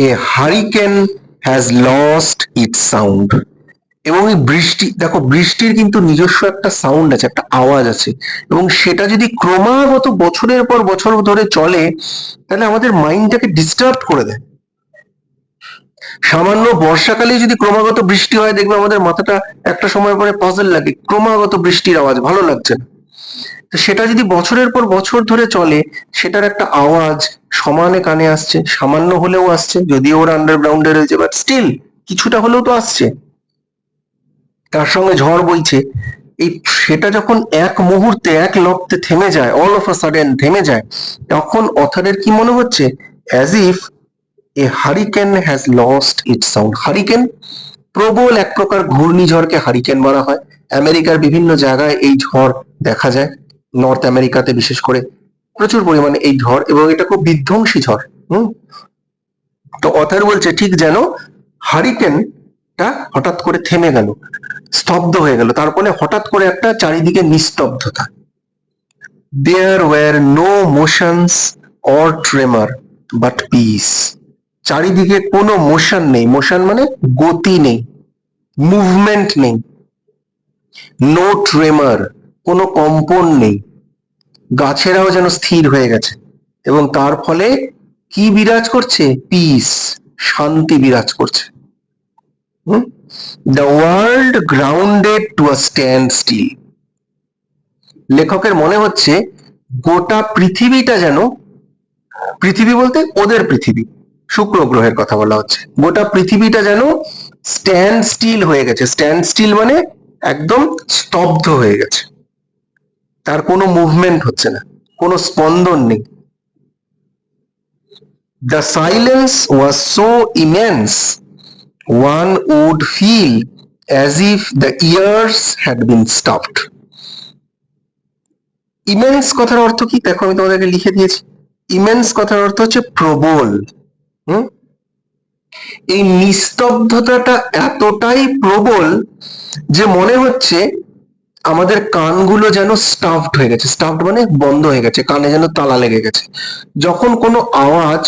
a hurricane has lost its sound. এবং এই বৃষ্টি, দেখো বৃষ্টির কিন্তু নিজস্ব একটা সাউন্ড আছে, একটা আওয়াজ আছে, এবং সেটা যদি ক্রমাগত বছরের পর বছর ধরে চলে, তাহলে আমাদের মাইন্ডটাকে ডিস্টার্ব করে দেয়। সামান্য বর্ষাকালে যদি ক্রমাগত বৃষ্টি হয়, দেখবে আমাদের মাথাটা একটা সময় পরে পাজল লাগে, ক্রমাগত বৃষ্টির আওয়াজ ভালো লাগছে না। তো সেটা যদি বছরের পর বছর ধরে চলে, সেটার একটা আওয়াজ সমানে কানে আসছে, সামান্য হলেও আসছে, যদিও ওরা আন্ডারগ্রাউন্ডে রয়েছে, বাট স্টিল কিছুটা হলেও তো আসছে। তার সঙ্গে ঝড় বইছে, এই সেটা যখন এক মুহূর্তে, এক লপ্তে থেমে যায়, অল অফ আ সাডেন থেমে যায়, তখন অথারের কি মনে হচ্ছে? As if a hurricane has lost its sound. Hurricane, প্রবল এক প্রকার ঘূর্ণিঝড়কে হারিকেন বলা হয়। আমেরিকার বিভিন্ন জায়গায় এই ঝড় দেখা যায়, নর্থ আমেরিকাতে বিশেষ করে প্রচুর পরিমাণে এই ঝড়, এবং এটা খুব বিধ্বংসী ঝড়। তো অথার বলছে ঠিক যেন হারিকেনটা হঠাৎ করে থেমে গেল, স্তব্ধ হয়ে গেল, তারপরে হঠাৎ করে একটা চারিদিকে নিস্তব্ধতা। There were no motions or tremor but peace. চারিদিকে কোনো মোশন নেই, মোশন মানে গতি নেই, মুভমেন্ট নেই। নো ট্রেমার, কোনো কম্পন নেই, গাছেরাও যেন স্থির হয়ে গেছে। এবং তার ফলে কি বিরাজ করছে? পিস, শান্তি বিরাজ করছে। The world grounded to a standstill. লেখকের মনে হচ্ছে গোটা পৃথিবীটা যেন, পৃথিবী বলতে ওদের পৃথিবী, শুক্র গ্রহের কথা বলা হচ্ছে, গোটা পৃথিবীটা যেন স্ট্যান্ড স্টিল হয়ে গেছে। স্ট্যান্ড স্টিল মানে একদম স্তব্ধ হয়ে গেছে, তার কোনো মুভমেন্ট হচ্ছে না, কোনো স্পন্দন নেই। The silence was so immense one would feel as if the ears had been stopped. Immense কথার অর্থ কি দেখো, আমি তোমাদেরকে লিখে দিয়েছি। ইমেন্স কথার অর্থ হচ্ছে প্রবল। এই নিস্তব্ধতাটা এতটাই প্রবল যে মনে হচ্ছে আমাদের কানগুলো যেন স্টাফড হয়ে গেছে। স্টাফড মানে বন্ধ হয়ে গেছে, কানে যেন তালা লেগে গেছে। যখন কোনো আওয়াজ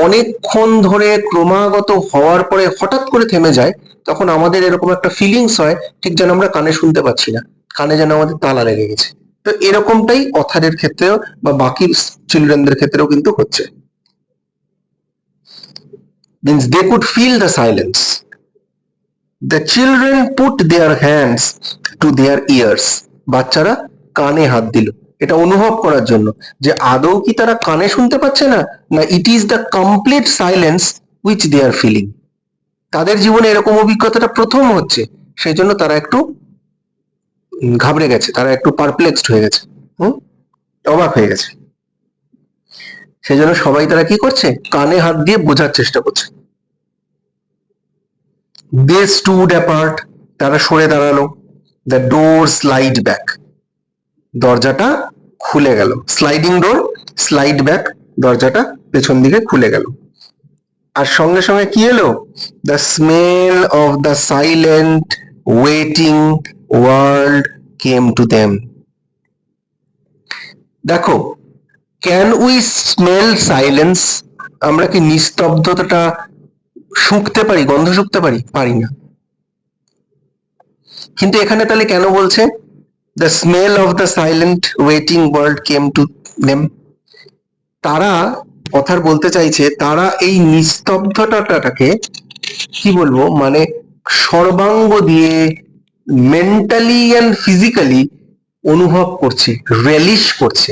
অনেকক্ষণ ধরে ক্রমাগত হওয়ার পরে হঠাৎ করে থেমে যায়, তখন আমাদের এরকম একটা ফিলিংস হয়, ঠিক যেন আমরা কানে শুনতে পাচ্ছি না, কানে যেন আমাদের তালা লেগে গেছে। তো এরকমটাই অথারের ক্ষেত্রেও বা বাকি চিলড্রেনদের ক্ষেত্রেও কিন্তু হচ্ছে। Means they could feel the silence. The children put their hands to their ears. বাচ্চারা কানে হাত দিল এটা অনুভব করার জন্য যে আদৌ কি তারা কানে শুনতে পাচ্ছে না, না it is the complete silence which they are feeling. তাদের জীবনে এরকম অভিজ্ঞতাটা প্রথম হচ্ছে, সেই জন্য তারা একটু ঘাবড়ে গেছে, তারা একটু পারপ্লেক্সড হয়ে গেছে, অবাক হয়ে গেছে। সেজন্য সবাই তারা কি করছে, কানে হাত দিয়ে বোঝার চেষ্টা করছে। দে স্টুড অ্যাপার্ট, তারা সরে দাঁড়ালো। দ্য ডোর স্লাইড ব্যাক, দরজাটা খুলে গেল। স্লাইডিং ডোর, স্লাইড ব্যাক, দরজাটা পেছন দিকে খুলে গেল। আর সঙ্গে সঙ্গে কি এলো, the smell of the silent waiting world came to them. দেখো, ক্যান উই স্মেল সাইলেন্স, আমরা কি নিস্তব্ধতাটা শুঁকতে পারি, গন্ধ শুঁকতে পারি? পারি না। কিন্তু এখানে তাহলে কেন বলছে the smell of the silent waiting world came to them? তারা কথার বলতে চাইছে, তারা এই নিস্তব্ধতাটাকে কি বলবো, মানে সর্বাঙ্গ দিয়ে মেন্টালি অ্যান্ড ফিজিক্যালি অনুভব করছে, রেলিশ করছে।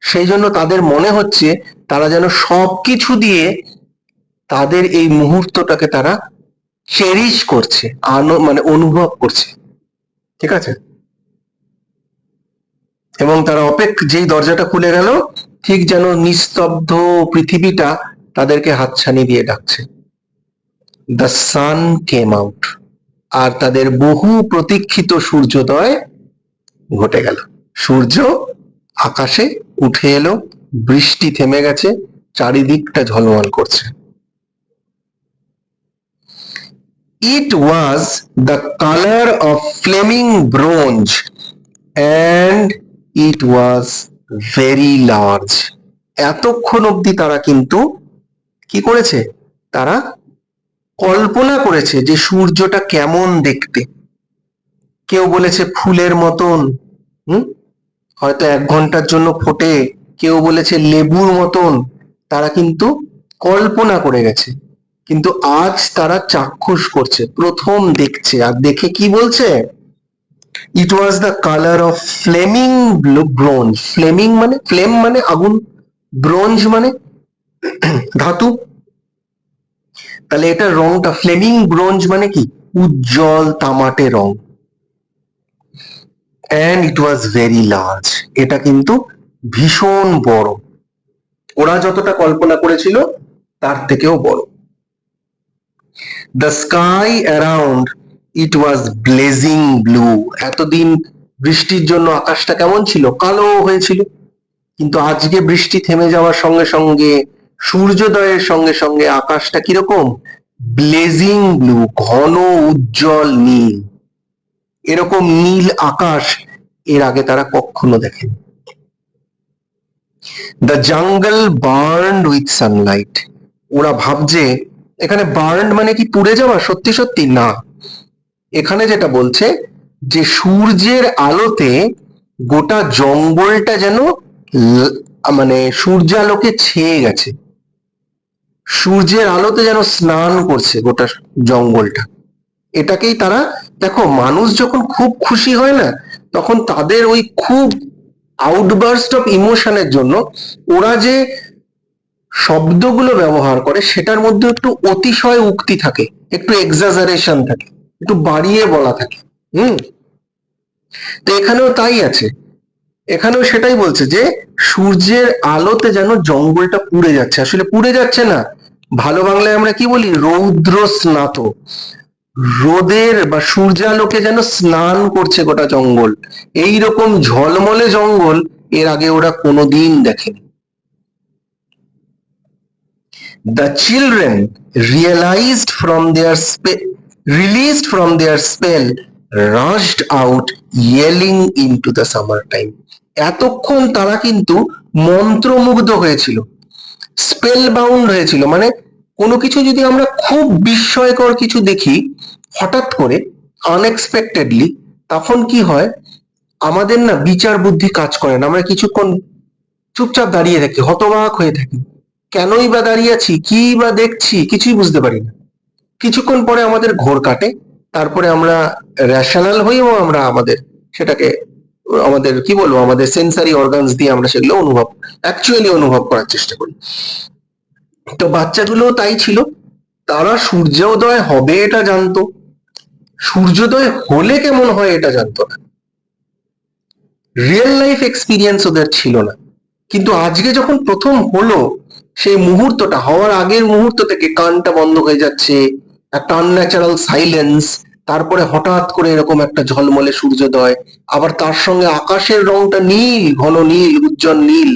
সেই জন্য তাদের মনে হচ্ছে তারা যেন সবকিছু দিয়ে তাদের এই মুহূর্তটাকে তারা চেরিশ করছে, মানে অনুভব করছে। ঠিক আছে? এবং তারা যেই দরজাটা খুলে গেল, ঠিক যেন নিস্তব্ধ পৃথিবীটা তাদেরকে হাতছানি দিয়ে ডাকছে। দ্য সান কেম আউট, আর তাদের বহু প্রতীক্ষিত সূর্যোদয় ঘটে গেল। সূর্য আকাশে উঠে এলো, বৃষ্টি থেমে গেছে, চারিদিকটা ঝলমল করছে। It was the color of flaming bronze and it was very large. এতক্ষণ অবধি তারা কিন্তু কি করেছে, তারা কল্পনা করেছে যে সূর্যটা কেমন দেখতে। কেউ বলেছে ফুলের মতন, হয়তো 1 ঘন্টার জন্য ফোটে, কেউ বলেছে লেবুর মতন, তারা কিন্তু কল্পনা করে গেছে। কিন্তু আজ তারা চাক্ষুষ করছে, প্রথম দেখছে, আর দেখে কি বলছে, it was the colour of flaming bronze. Flaming মানে, ফ্লেম মানে আগুন, ব্রোঞ্জ মানে ধাতু। তাহলে এটা রংটা, ফ্লেমিং ব্রোঞ্জ মানে কি, উজ্জ্বল তামাটে রং। And it was very large, এটা কিন্তু ভীষণ বড়, ওরা যতটা কল্পনা করেছিল তার থেকেও বড়। The sky around it was blazing blue, এতদিন বৃষ্টির জন্য আকাশটা কেমন ছিল, কালো হয়েছিল। কিন্তু আজকে বৃষ্টি থেমে যাওয়ার সঙ্গে সঙ্গে, সূর্যোদয়ের সঙ্গে সঙ্গে আকাশটা কিরকম, ব্লেজিং ব্লু, ঘন উজ্জ্বল নীল। এরকম নীল আকাশ এর আগে তারা কখনো দেখেনি। The jungle burned with Sunlight, ওরা ভাবছে এখানে বার্নড মানে কি পুড়ে যাওয়া, সত্যি সত্যি না। এখানে যেটা বলছে যে সূর্যের আলোতে গোটা জঙ্গলটা যেন মানে সূর্যালোকে ছেয়ে গেছে, সূর্যের আলোতে যেন স্নান করছে গোটা জঙ্গলটা। এটাকেই তারা, দেখো মানুষ যখন খুব খুশি হয় না, তখন তাদের ওই খুব আউটবার্স্ট অফ ইমোশনের জন্য ওরা যে শব্দগুলো ব্যবহার করে সেটার মধ্যে একটু অতিশয় উক্তি থাকে, একটু এক্সাজারেশন থাকে, একটু বাড়িয়ে বলা থাকে। তো এখানেও তাই আছে, এখানেও সেটাই বলছে যে সূর্যের আলোতে যেন জঙ্গলটা পুড়ে যাচ্ছে। আসলে পুড়ে যাচ্ছে না, ভালো বাংলায় আমরা কি বলি, রৌদ্র স্নাত, রোদের বা সূর্যালোকে যেন স্নান করছে গোটা জঙ্গল। এই রকম ঝলমলে জঙ্গল এর আগে ওরা কোনোদিন দেখেনি। The children released from their spell rushed out yelling into the summertime. এতক্ষণ তারা কিন্তু মন্ত্রমুগ্ধ হয়েছিল, স্পেল বাউন্ড হয়েছিল। মানে কোনো কিছু যদি আমরা খুব বিস্ময়কর কিছু দেখি হঠাৎ করে, আনএক্সপেক্টেডলি, তখন কি হয়, আমাদের না বিচার বুদ্ধি কাজ করে না, আমরা কিছুক্ষণ চুপচাপ দাঁড়িয়ে থাকি, হতবাক হয়ে থাকি, কেনই বা দাঁড়িয়ে আছি, কি বা দেখছি, কিছুই বুঝতে পারি না। কিছুক্ষণ পরে আমাদের ঘোর কাটে, তারপরে আমরা রেশনাল হই এবং আমরা সেটাকে আমাদের কি বলবো, আমাদের সেন্সারি অর্গানস দিয়ে আমরা সেগুলো অ্যাকচুয়ালি অনুভব করার চেষ্টা করি। তো বাচ্চাগুলো তাই ছিল, তারা সূর্যোদয় হবে এটা জানতো, সূর্যোদয় হলে কেমন হয় এটা জানতো না। রিয়েল লাইফ এক্সপিরিয়েন্স ওদের ছিল না, কিন্তু আজকে যখন প্রথম হলো, সেই মুহূর্তটা হওয়ার আগের মুহূর্ত থেকে কানটা বন্ধ হয়ে যাচ্ছে, একটা আনন্যাচারাল সাইলেন্স, তারপরে হঠাৎ করে এরকম একটা ঝলমলে সূর্যোদয়, আবার তার সঙ্গে আকাশের রংটা নীল, ঘন নীল, উজ্জ্বল নীল,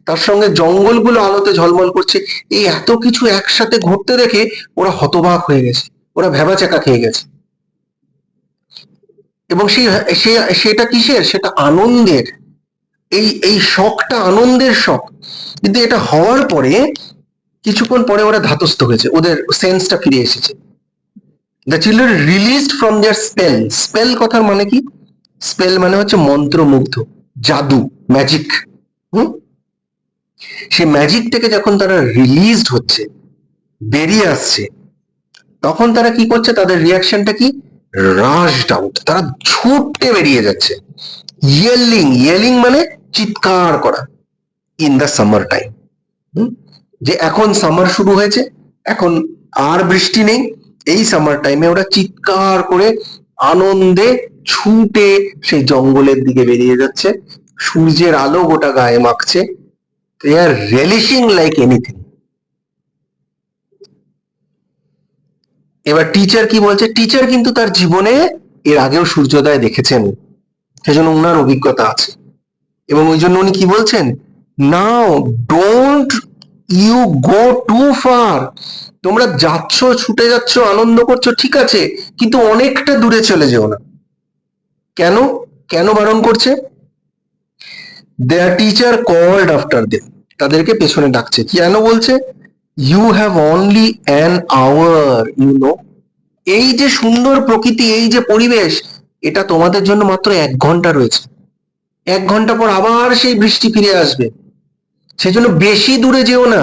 তার সঙ্গে জঙ্গলগুলো আলোতে ঝলমল করছে। এই এত কিছু একসাথে ঘটতে দেখে ওরা হতবাক হয়ে গেছে, ওরা ভ্যাবাচ্যাকা খেয়ে গেছে। এবং সেটা কিসের? সেটা আনন্দের। এই শখটা আনন্দের শখ। কিন্তু এটা হওয়ার পরে কিছুক্ষণ পরে ওরা ধাতস্থ হয়েছে, ওদের সেন্সটা ফিরে এসেছে। The children released from their spell. Spell কথার মানে কি? স্পেল মানে হচ্ছে মন্ত্রমুগ্ধ, জাদু, ম্যাজিক। সেই ম্যাজিক থেকে যখন তারা রিলিজড হচ্ছে, বেরিয়ে আসছে, তখন তারা কি করছে? তাদের রিয়াকশনটা কি? রাশড আউট, তারা ছুটে বেরিয়ে যাচ্ছে। ইয়েলিং, ইয়েলিং মানে চিৎকার করা। ইন দ্য সামার টাইম, যে এখন সামার শুরু হয়েছে, এখন আর বৃষ্টি নেই, এই সামার টাইমে ওরা চিৎকার করে আনন্দে ছুটে সেই জঙ্গলের দিকে বেরিয়ে যাচ্ছে। সূর্যের আলো গোটা গায়ে মাখছে। দে আর রেলিশিং লাইক এনিথিং। এবার টিচার কি বলছে? টিচার কিন্তু তার জীবনে এর আগেও সূর্যোদয় দেখেছেন, সেজন্য উনার অভিজ্ঞতা আছে। এবং ওই জন্য উনি কি বলছেন? Now don't you go too far. তোমরা যাচ্ছ, ছুটে যাচ্ছ, আনন্দ করছো, ঠিক আছে, কিন্তু অনেকটা দূরে চলে যেও না। কেন? কেন বারণ করছে? Their teacher called after them, তাদেরকে পেছনে ডাকছে। কেন বলছে? You have only an hour, you know. এই যে সুন্দর প্রকৃতি, এই যে পরিবেশ, এটা তোমাদের জন্য মাত্র 1 ঘন্টা রয়েছে। 1 ঘন্টা পর আবার সেই বৃষ্টি ফিরে আসবে। সেজন্য বেশি দূরে যেও না।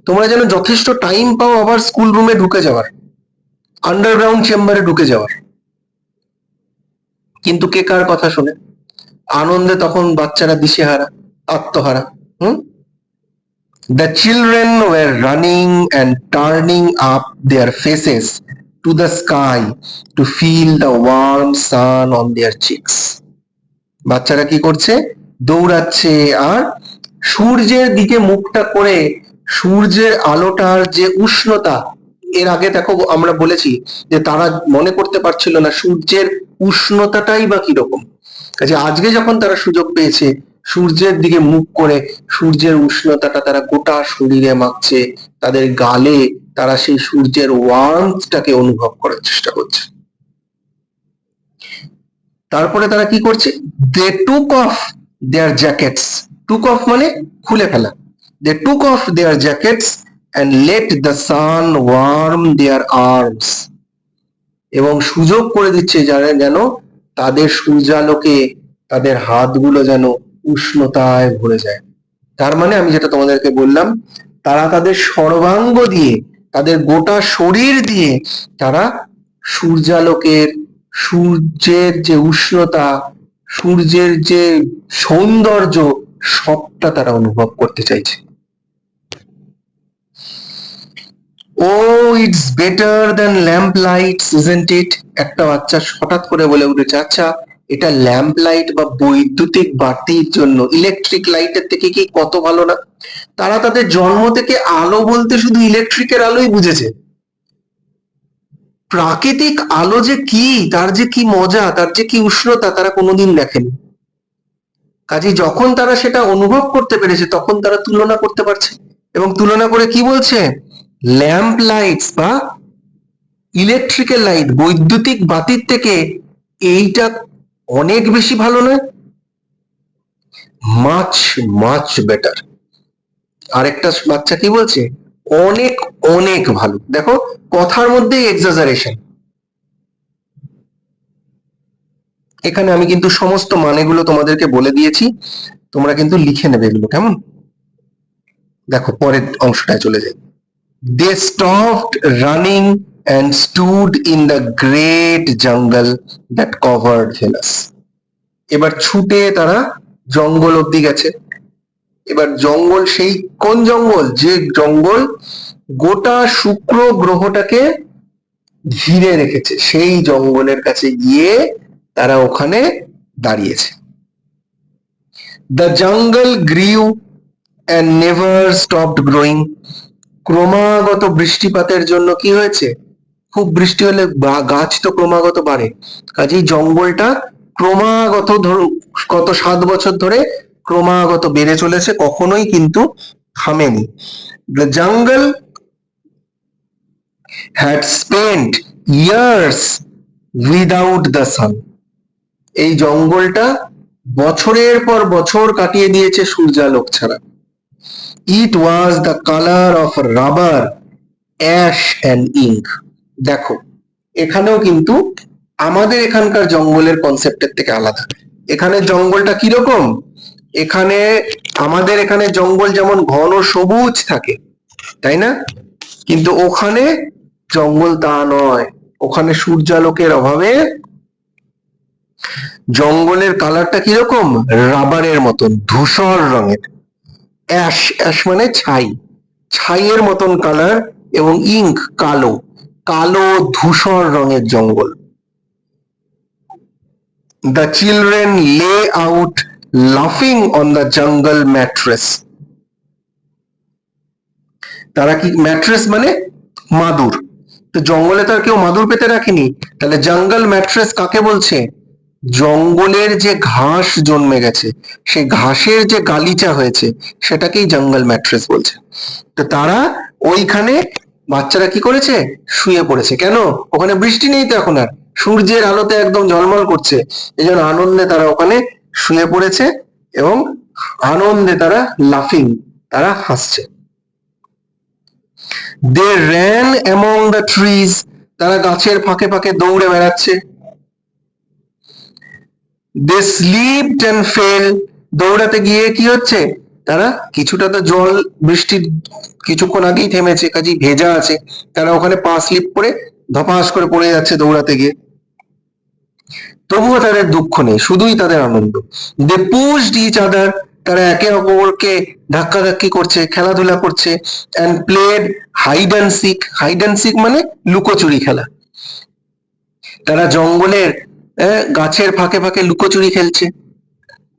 তোমরা যেন যথেষ্ট টাইম পাও আবার স্কুল রুমে ঢুকে যাওয়ার, আন্ডারগ্রাউন্ড চেম্বারে ঢুকে যাওয়ার। কিন্তু কে কার কথা শোনে? আনন্দে তখন বাচ্চারা দিশেহারা, আত্মহারা। The children were running and turning up their faces to the sky to feel the warm sun on their cheeks. বাচ্চারা কি করছে? দৌড়াচ্ছে আর সূর্যের দিকে মুখটা করে সূর্যের আলোটার যে উষ্ণতা, এর আগে দেখো আমরা বলেছি যে তারা মনে করতে পারছিল না সূর্যের উষ্ণতাটাই বা কিরকম। কাজে আজকে যখন তারা সুযোগ পেয়েছে সূর্যের দিকে মুখ করে সূর্যের উষ্ণতাটা তারা গোটা শরীরে মাখছে, তাদের গালে তারা সেই সূর্যের ওয়ার্মথটাকে অনুভব করার চেষ্টা করছে। তারপরে তারা কি করছে? They took off their jackets. Took off মানে খুলে ফেলা। They took off their jackets and let the sun warm their arms. এবং সুযোগ করে দিচ্ছে যারা যেন তাদের সূর্যালোকে তাদের হাতগুলো যেন উষ্ণতায় ভরে যায়। তার মানে আমি যেটা তোমাদেরকে বললাম, তারা তাদের সর্বাঙ্গ দিয়ে, তাদের গোটা শরীর দিয়ে তারা সূর্যালোকের, সূর্যের যে উষ্ণতা, সূর্যের যে সৌন্দর্য, সবটা তারা অনুভব করতে চাইছে। Oh, it's better than lamp lights, isn't it? একটা বাচ্চা হঠাৎ করে বলে উঠেছে, আচ্ছা এটা ল্যাম্প লাইট বা বৈদ্যুতিক বাতির জন্য, ইলেকট্রিক লাইটের থেকে কি কত ভালো না? তারা তাদের জন্ম থেকে আলো বলতে শুধু ইলেকট্রিকের আলোই বুঝেছে। প্রাকৃতিক আলো যে কি, তার যে কি মজা, তার যে কি উষ্ণতা, তারা কোনোদিন দেখেনি। কাজে যখন তারা সেটা অনুভব করতে পেরেছে তখন তারা তুলনা করতে পারছে, এবং তুলনা করে কি বলছে? ল্যাম্প লাইটস বা ইলেকট্রিক্যাল লাইট, বৈদ্যুতিক বাতির থেকে এইটা অনেক বেশি ভালো নয়? Much much better. আরেকটা বাচ্চা কি বলছে? অনেক অনেক ভালো। দেখো কথার মধ্যে এক্সাজারেশন। এখানে আমি কিন্তু সমস্ত মানেগুলো তোমাদেরকে বলে দিয়েছি, তোমরা কিন্তু লিখে নেবে এগুলো, কেমন? দেখো পরের অংশটায় চলে যাই। They stopped running and stood in the great jungle that covered Venus. এবার ছুটে তারা জঙ্গল অব্দি গেছে। এবার জঙ্গল সেই কোন জঙ্গল? যে জঙ্গল গোটা শুক্র গ্রহটাকে ঘিরে রেখেছে, সেই জঙ্গলের কাছে গিয়ে তারা ওখানে দাঁড়িয়েছে। The jungle গ্রিউ and never stopped growing. ক্রমাগত বৃষ্টিপাতের জন্য কি হয়েছে, খুব বৃষ্টি হলে গাছ তো ক্রমাগত বাড়ে, কাজেই জঙ্গলটা ক্রমাগত গত 7 বছর ধরে ক্রমাগত বেড়ে চলেছে, কখনোই কিন্তু থামেনি। The jungle had spent years without the sun. এই জঙ্গলটা বছরের পর বছর কাটিয়ে দিয়েছে সূর্যালোক ছাড়া। It was the color of rubber, ash and ink. দেখো এখানেও কিন্তু আমাদের এখানকার জঙ্গলের কনসেপ্টের থেকে আলাদা। এখানে জঙ্গলটা কিরকম, এখানে আমাদের এখানে জঙ্গল যেমন ঘন সবুজ থাকে, তাই না, কিন্তু ওখানে জঙ্গল তা নয়, ওখানে সূর্যালোকের অভাবে জঙ্গলের কালারটা কিরকম, রাবারের মতন ধূসর রঙের, অ্যাশ, অ্যাশ মানে ছাই, ছাইয়ের মতন কালার, এবং ইঙ্ক কালো, কালো ধূসর রঙের জঙ্গল। The children lay out laughing on the jungle mattress. তারা কি, ম্যাট্রেস মানে মাদুর, তো জঙ্গলে তো আর কেউ মাদুর পেতে রাখেনি, তাহলে জঙ্গল ম্যাট্রেস কাকে বলছে, জঙ্গলের যে ঘাস জন্মে গেছে, সেই ঘাসের যে গালিচা হয়েছে সেটাকেই জঙ্গল ম্যাট্রেস বলছে। তো তারা ওইখানে বাচ্চারা কি করেছে, শুয়ে পড়েছে। কেন, ওখানে বৃষ্টি নেই তো এখন আর, সূর্যের আলোতে একদম ঝলমল করছে, এই জন্য আনন্দে তারা ওখানে শুয়ে পড়েছে এবং আনন্দে তারা লাফিং, তারা হাসছে। They ran among the trees, তারা গাছের ফাঁকে ফাঁকে দৌড়ে বেড়াচ্ছে। They slipped and fell, দৌড়াতে গিয়ে কি হচ্ছে, তারা কিছুটা তো জল বৃষ্টির কিছুক্ষণ আগেই থেমেছে, কাজেই ভেজা আছে, তারা ওখানে পা স্লিপ করে ধপাস করে পড়ে যাচ্ছে দৌড়াতে গিয়ে, তবুও তাদের দুঃখ নেই, শুধুই তাদের আনন্দ। They pushed each other, তারা একে অপরকে ধাক্কাধাক্কি করছে, খেলাধুলা করছে। and played hide and seek, hide and seek মানে লুকোচুরি খেলা। তারা জঙ্গলের গাছের ফাঁকে ফাঁকে লুকোচুরি খেলছে।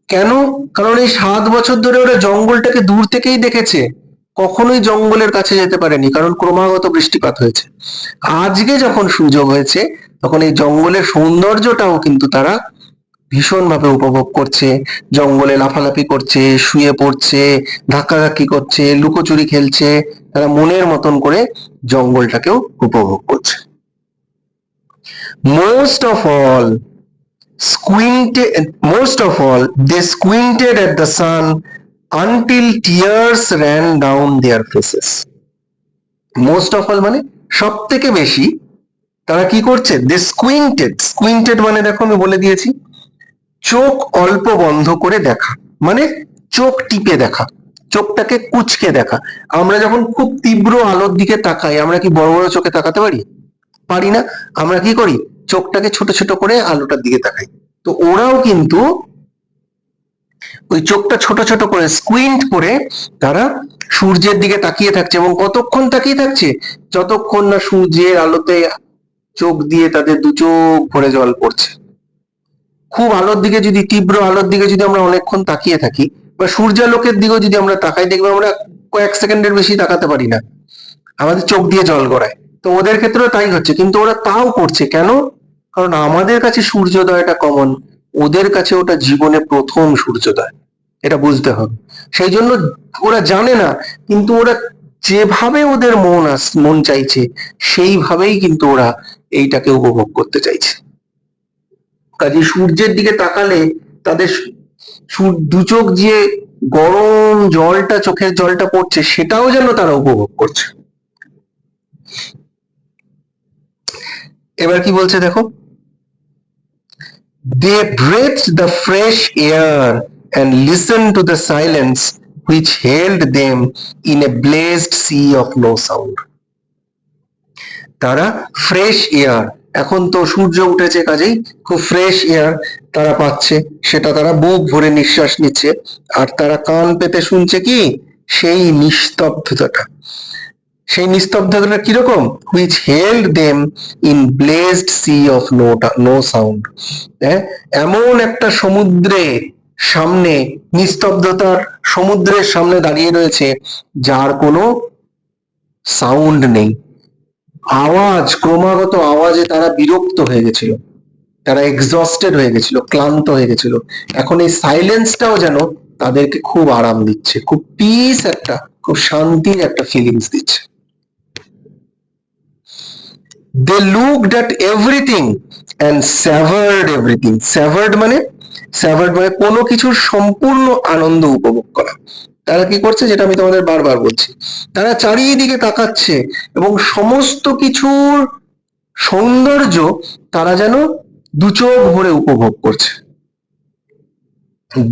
কেন, কারণ এই 7 বছর ধরে ওরা জঙ্গলটাকে দূর থেকেই দেখেছে, কখনোই জঙ্গলের কাছে যেতে পারেনি, কারণ ক্রমাগত বৃষ্টিপাত হয়েছে। আজকে যখন সুযোগ হয়েছে তখন এই জঙ্গলের সৌন্দর্যটাও কিন্তু তারা ভীষণ ভাবে উপভোগ করছে, জঙ্গলে লাফালাফি করছে, শুয়ে পড়ছে, ধাক্কাধাক্কি করছে, লুকোচুরি খেলছে, তারা মনের মতন করে জঙ্গলটাকেও উপভোগ করছে। Most of all, they squinted at the sun until tears ran down their faces. Most of all মানে সব থেকে বেশি তারা কি করছে, they squinted মানে দেখো আমি বলে দিয়েছি, চোখ অল্প বন্ধ করে দেখা, মানে চোখ টিপে দেখা, চোখটাকে কুচকে দেখা। আমরা যখন খুব তীব্র আলোর দিকে তাকাই, আমরা কি বড় বড় চোখে তাকাতে পারি, পারি না, আমরা কি করি, চোখটাকে ছোট ছোট করে আলোটার দিকে তাকাই। তো ওরাও কিন্তু ওই চোখটা ছোট ছোট করে স্কুইন্ট করে তারা সূর্যের দিকে তাকিয়ে থাকছে, এবং কতক্ষণ তাকিয়ে থাকছে, যতক্ষণ না সূর্যের আলোতে চোখ দিয়ে তাদের দু চোখ ভরে জল পড়ছে। খুব আলোর দিকে যদি, তীব্র আলোর দিকে যদি আমরা অনেকক্ষণ তাকিয়ে থাকি, বা সূর্যালোকের দিকেও যদি আমরা তাকাই, দেখবে আমরা কয়েক সেকেন্ডের বেশি তাকাতে পারি না, আমাদের চোখ দিয়ে জল গড়ায়। তো ওদের ক্ষেত্রেও তাই হচ্ছে, কিন্তু ওরা তাও করছে কেন, কারণ আমাদের কাছে সূর্যোদয়টা কমন, ওদের কাছে ওটা জীবনে প্রথম সূর্যোদয়, এটা বুঝতে হবে। সেই জন্য ওরা জানে না, কিন্তু ওরা যেভাবে ওদের মন চাইছে সেইভাবেই কিন্তু ওরা এইটাকে উপভোগ করতে চাইছে। কাজে সূর্যের দিকে তাকালে তাদের দু চোখ যে গরম জলটা, চোখের জলটা পড়ছে, সেটাও যেন তারা উপভোগ করছে। এবার কি বলছে দেখো, they breathed the fresh air and listened to the silence which held them in a blessed sea of no sound. তারা ফ্রেশ এয়ার, এখন তো সূর্য উঠেছে কাজেই খুব ফ্রেশ এয়ার তারা পাচ্ছে, সেটা তারা বুক ভরে নিঃশ্বাস নিচ্ছে, আর তারা কান পেতে শুনছে কি, সেই নিস্তব্ধতাটা। সেই নিস্তব্ধতাটা কিরকম, which held them in blessed sea of no sound, এমন একটা সমুদ্রে সামনে নিস্তব্ধতার সমুদ্রের সামনে দাঁড়িয়ে রয়েছে, যার কোনো সাউন্ড নেই। আওয়াজ, ক্রমাগত আওয়াজে তারা বিরক্ত হয়ে গেছিল, তারা এক্সস্টেড হয়ে গেছিল, ক্লান্ত হয়ে গেছিল। এখন এই সাইলেন্সটাও যেন তাদেরকে খুব আরাম দিচ্ছে, খুব পিস, একটা খুব শান্তির একটা ফিলিংস দিচ্ছে। They looked at everything and savored everything. Savored মানে কোনো কিছুর সম্পূর্ণ আনন্দ উপভোগ করা। তারা কি করছে, যেটা আমি তোমাদের বারবার বলছি, তারা চারিদিকে তাকাচ্ছে এবং সমস্ত কিছুর সৌন্দর্য তারা যেন দু চোখ ভরে উপভোগ করছে।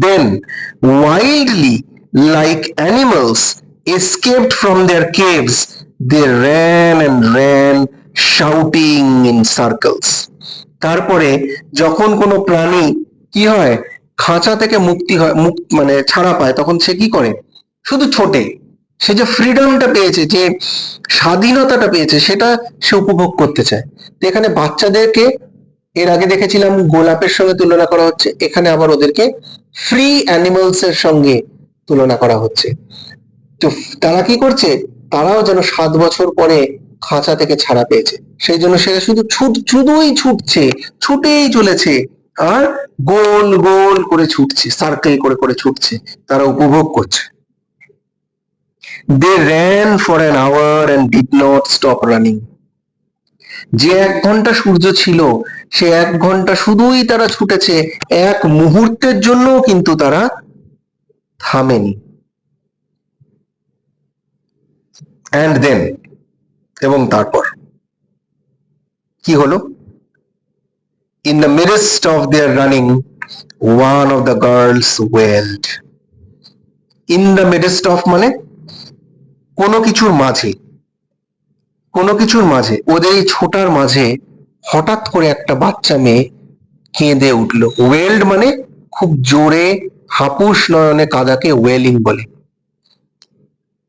Then wildly, like animals escaped from their caves, they ran and ran, shouting in circles. তারপরে যখন কোনো প্রাণী কি হয়, খাঁচা থেকে মুক্তি হয়, মানে ছাড়া পায়, তখন সে কি করে, শুধু ছোটে। সে যে ফ্রিডমটা পেয়েছে, যে স্বাধীনতাটা পেয়েছে, সেটা সে উপভোগ করতে চায়। তো এখানে বাচ্চাদেরকে এর আগে দেখেছিলাম গোলাপের সঙ্গে তুলনা করা হচ্ছে, এখানে আবার ওদেরকে ফ্রি অ্যানিমালস এর সঙ্গে তুলনা করা হচ্ছে। তো তারা কি করছে, তারাও যেন 7 বছর পরে খাঁচা থেকে ছাড়া পেয়েছে, সেই জন্য সেটা শুধুই ছুটছে, ছুটেই চলেছে, আর গোল গোল করে ছুটছে, সার্কেল করে করে ছুটছে, তারা উপভোগ করছে। They ran for an hour and did not stop running. যে 1 ঘন্টা সূর্য ছিল, সে 1 ঘন্টা শুধুই তারা ছুটেছে, এক মুহূর্তের জন্য কিন্তু তারা থামেনি। And then, এবং তারপর কি হলো? In the midst of their running, one of the girls wailed. In the midst of মানে কোনো কিছুর মাঝে, কোনো কিছুর মাঝে, ওদের এই ছোটার মাঝে হঠাৎ করে একটা বাচ্চা মেয়ে কেঁদে উঠলো। ওয়েল্ড মানে খুব জোরে হাপুস নয়নে কাদাকে ওয়েলিং বলে।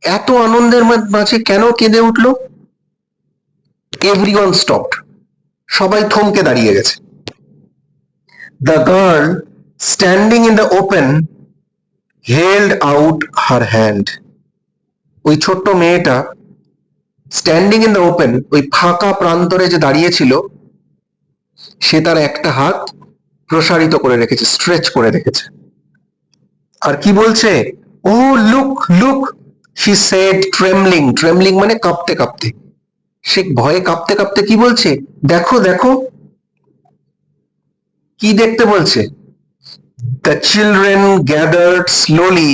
এত আনন্দের মাঝে কেন কেঁদে উঠলো? এভরিওয়ান স্টপড, সবাই থমকে দাঁড়িয়ে গেছে। The girl standing in the open held out her hand. ওই ছোট্ট মেয়েটা স্ট্যান্ডিং ইন দ্য ওপেন, ওই ফাঁকা প্রান্তরে যে দাঁড়িয়ে ছিল, সে তার একটা হাত প্রসারিত করে রেখেছে, স্ট্রেচ করে রেখেছে। আর কি বলছে? Oh look look, she said trembling. Trembling মানে কাঁপতে কাঁপতে, সে ভয়ে কাঁপতে কাঁপতে কি বলছে? দেখো দেখো। কি দেখতে বলছে? The children gathered slowly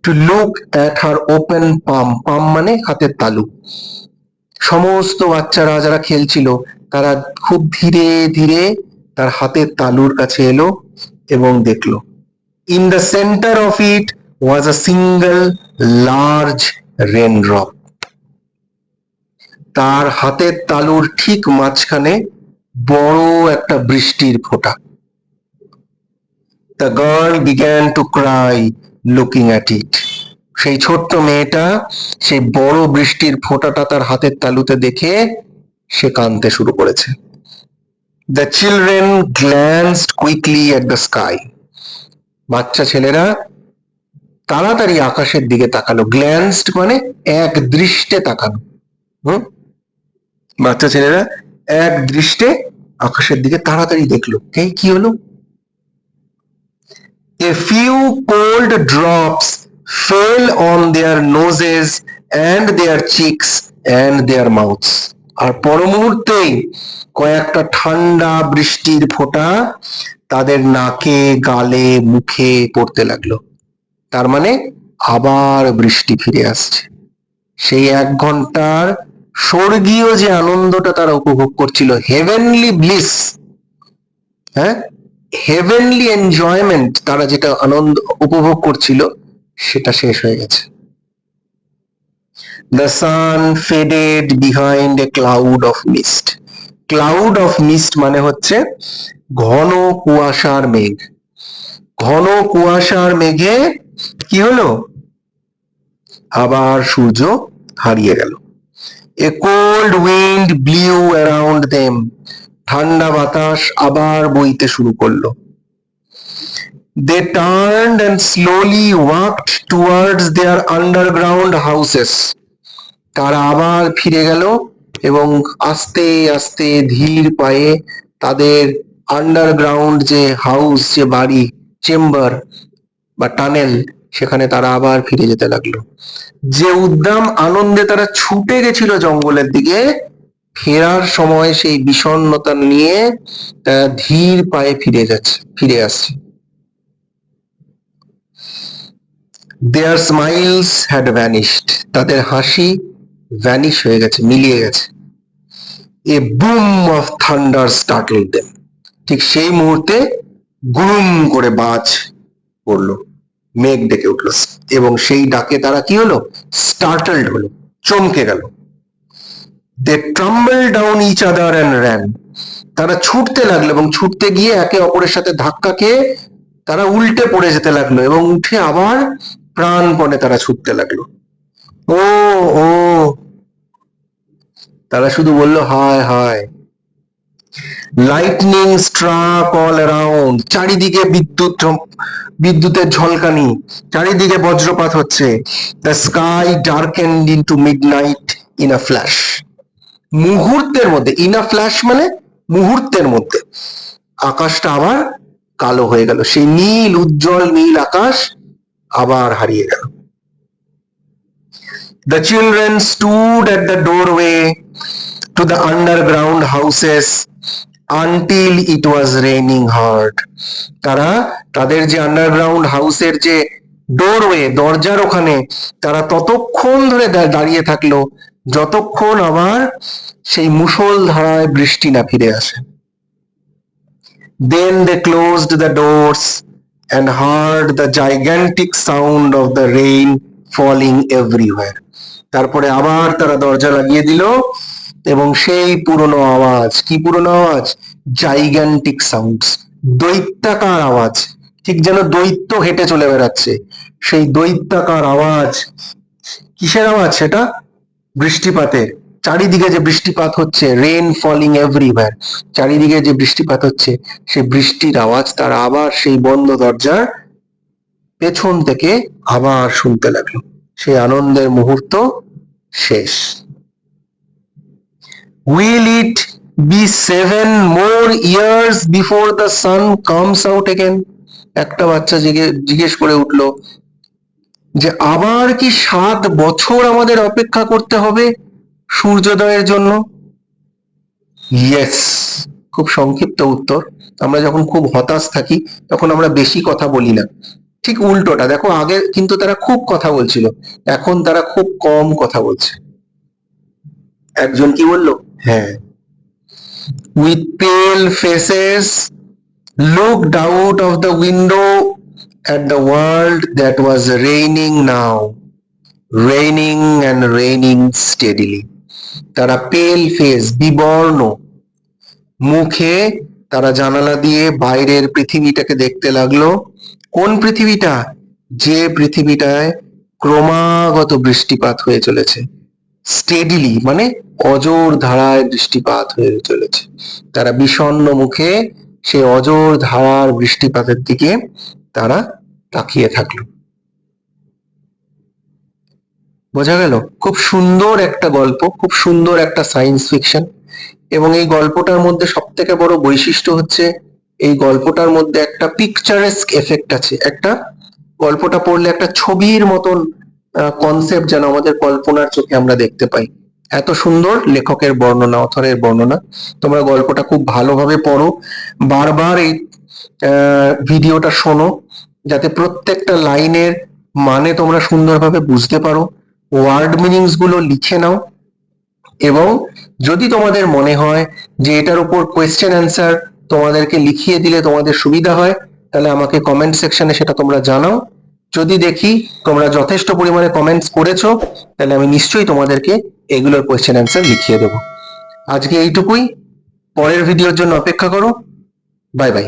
to look at her open palm. Palm মানে হাতের তালু। সমস্ত বাচ্চারা যারা খেলছিল, তারা খুব ধীরে ধীরে তার হাতের তালুর কাছে এলো এবং দেখলো। In the center of it was a single large raindrop. তার হাতের তালুর ঠিক মাঝখানে বড় একটা বৃষ্টির ফোঁটা। The girl began to cry looking at it. সেই ছোট্ট মেয়েটা সেই বড় বৃষ্টির ফোঁটাটা তার হাতের তালুতে দেখে সে কাঁদতে শুরু করেছে। The children glanced quickly at the sky. বাচ্চা ছেলেরা তাড়াতাড়ি আকাশের দিকে তাকালো। গ্ল্যান্সড মানে এক দৃষ্টে তাকানো। বাচ্চা ছেলেরা এক দৃষ্টে আকাশের দিকে তাড়াতাড়ি দেখলো। কি হলো? A few cold drops fell on their noses and their cheeks and their mouths. আর পর মুহূর্তেই কয়েকটা ঠান্ডা বৃষ্টির ফোঁটা তাদের নাকে, গালে, মুখে পড়তে লাগলো। তার মানে আবার বৃষ্টি ফিরে আসছে। সেই 1 ঘন্টার স্বর্গীয় যে আনন্দটা তারা উপভোগ করছিল, হেভেনলি ব্লিস, হ্যাঁ, হেভেনলি এনজয়মেন্ট, তারা যেটা আনন্দ উপভোগ করছিল, সেটা শেষ হয়ে গেছে। The sun faded behind a cloud of mist. Cloud of mist মানে হচ্ছে ঘন কুয়াশার মেঘ। ঘন কুয়াশার মেঘে কি হলো? আবার সূর্য হারিয়ে গেল। A cold wind blew around them. ঠান্ডা বাতাস আবার বইতে শুরু করলো। They turned and slowly walked towards their underground houses. তারা আবার ফিরে গেল এবং আস্তে আস্তে ধীর পায়ে তাদের আন্ডারগ্রাউন্ড যে হাউস, যে বাড়ি, চেম্বার বা টানেল, সেখানে তারা আবার ফিরে যেতে লাগলো। যে উদ্দাম আনন্দে তারা ছুটে গেছিল জঙ্গলের দিকে, ফেরার সময় সেই বিষণ্ণতা নিয়ে তারা ধীর পায়ে ফিরে আসছে। Their smiles had vanished. তাদের হাসি ভ্যানিশ হয়ে গেছে, মিলিয়ে গেছে। A boom of thunder startled them. ঠিক সেই মুহূর্তে গুম করে বাজ পড়লো, মেঘ ডেকে উঠলো এবং সেই ডাকে তারা কি হলো? স্টার্টলড হলো, চমকে গেল। They tumbled down each other and ran. তারা ছুটতে লাগলো এবং ছুটতে গিয়ে একে অপরের সাথে ধাক্কা খেয়ে তারা উল্টে পড়ে যেতে লাগলো এবং উঠে আবার প্রাণপণে তারা ছুটতে লাগলো। ও ও তারা শুধু বলল হায় হায়। লাইটনিং স্ট্রাক অল অ্যারাউন্ড, চারিদিকে বিদ্যুতের ঝলকানি, চারিদিকে বজ্রপাত হচ্ছে। The sky ডার্কেন্ড into midnight in a flash. মুহূর্তের মধ্যে, ইন আ ফ্ল্যাশ মানে মুহূর্তের মধ্যে আকাশটা আবার কালো হয়ে গেল, সেই নীল, উজ্জ্বল নীল আকাশ আবার হারিয়ে গেল। The children stood at the doorway to the underground houses until it was raining hard. তারা তাদের যে আন্ডারগ্রাউন্ড হাউসের যে ডোরওয়ে, দরজার ওখানে তারা ততক্ষণ ধরে দাঁড়িয়ে থাকলো যতক্ষণ আবার সেই মুষলধারায় বৃষ্টি না ফিরে আসে। Then they closed the doors and heard the gigantic sound of the rain falling everywhere. তারপরে আবার তারা দরজা লাগিয়ে দিল এবং সেই পুরনো আওয়াজ, কি পুরনো আওয়াজ? জাইগ্যান্টিক সাউন্ডস, দৈত্যাকার আওয়াজ, ঠিক যেন দৈত্য হেঁটে চলে বেড়াচ্ছে, সেই দৈত্যাকার আওয়াজ। কিসের আওয়াজ সেটা? বৃষ্টিপাতের। চারিদিকে যে বৃষ্টিপাত হচ্ছে, রেন ফলিং এভরিওয়্যার, চারিদিকে যে বৃষ্টিপাত হচ্ছে, সেই বৃষ্টির আওয়াজ তারা আবার সেই বন্ধ দরজার পেছন থেকে আবার শুনতে লাগলো। সেই আনন্দের মুহূর্ত শেষ। Will it be 7 more years before the sun comes out again? একটা বাচ্চা জিজ্ঞেস করে উঠলো যে আবার কি 7 বছর আমাদের অপেক্ষা করতে হবে সূর্যোদয়ের জন্য? ইয়েস, খুব সংক্ষিপ্ত উত্তর। আমরা যখন খুব হতাশ থাকি তখন আমরা বেশি কথা বলি না, ঠিক উল্টোটা। দেখো, আগে কিন্তু তারা খুব কথা বলছিল, এখন তারা খুব কম কথা বলছে। একজন কি বললো? হ্যাঁ, with pale faces looked out of the window at the world that was raining now, raining and raining steadily. তারা পেল ফেস, বিবর্ণ মুখে তারা জানালা দিয়ে বাইরের পৃথিবীটাকে দেখতে লাগলো। কোন পৃথিবীটা? যে পৃথিবীটায় ক্রমাগত বৃষ্টিপাত হয়ে চলেছে। স্টেডিলি মানে অজোর ধারায় বৃষ্টিপাত হয়ে চলেছে। তারা বিষণ্ণ মুখে সেই অজোর ধারার বৃষ্টিপাতের দিকে তারা তাকিয়ে থাকলো। বোঝা গেল? খুব সুন্দর একটা গল্প, খুব সুন্দর একটা সায়েন্স ফিকশন। এবং এই গল্পটার মধ্যে সব থেকে বড় বৈশিষ্ট্য হচ্ছে এই গল্পটার মধ্যে একটা পিকচারেস্ক এফেক্ট আছে। একটা গল্পটা পড়লে একটা ছবির মতন কনসেপ্ট যেন আমাদের কল্পনার চোখে আমরা দেখতে পাই। এত সুন্দর লেখকের বর্ণনা, অথরের বর্ণনা। তোমরা গল্পটা খুব ভালোভাবে পড়ো, বারবার এই ভিডিওটা শোনো, যাতে প্রত্যেকটা লাইনের মানে তোমরা সুন্দরভাবে বুঝতে পারো। ওয়ার্ড মিনিংস গুলো লিখে নাও এবং যদি তোমাদের মনে হয় যে এটার উপর কোয়েশ্চেন অ্যান্সার তোমাদেরকে লিখিয়ে দিলে তোমাদের সুবিধা হয়, তাহলে আমাকে কমেন্ট সেকশনে সেটা তোমরা জানাও। যদি দেখি তোমরা যথেষ্ট পরিমাণে কমেন্টস করেছো, তাহলে আমি নিশ্চয়ই তোমাদেরকে এগুলোর কোয়েশ্চেন অ্যান্সার লিখিয়ে দেবো। আজকে এইটুকুই, পরের ভিডিওর জন্য অপেক্ষা করো। Bye bye.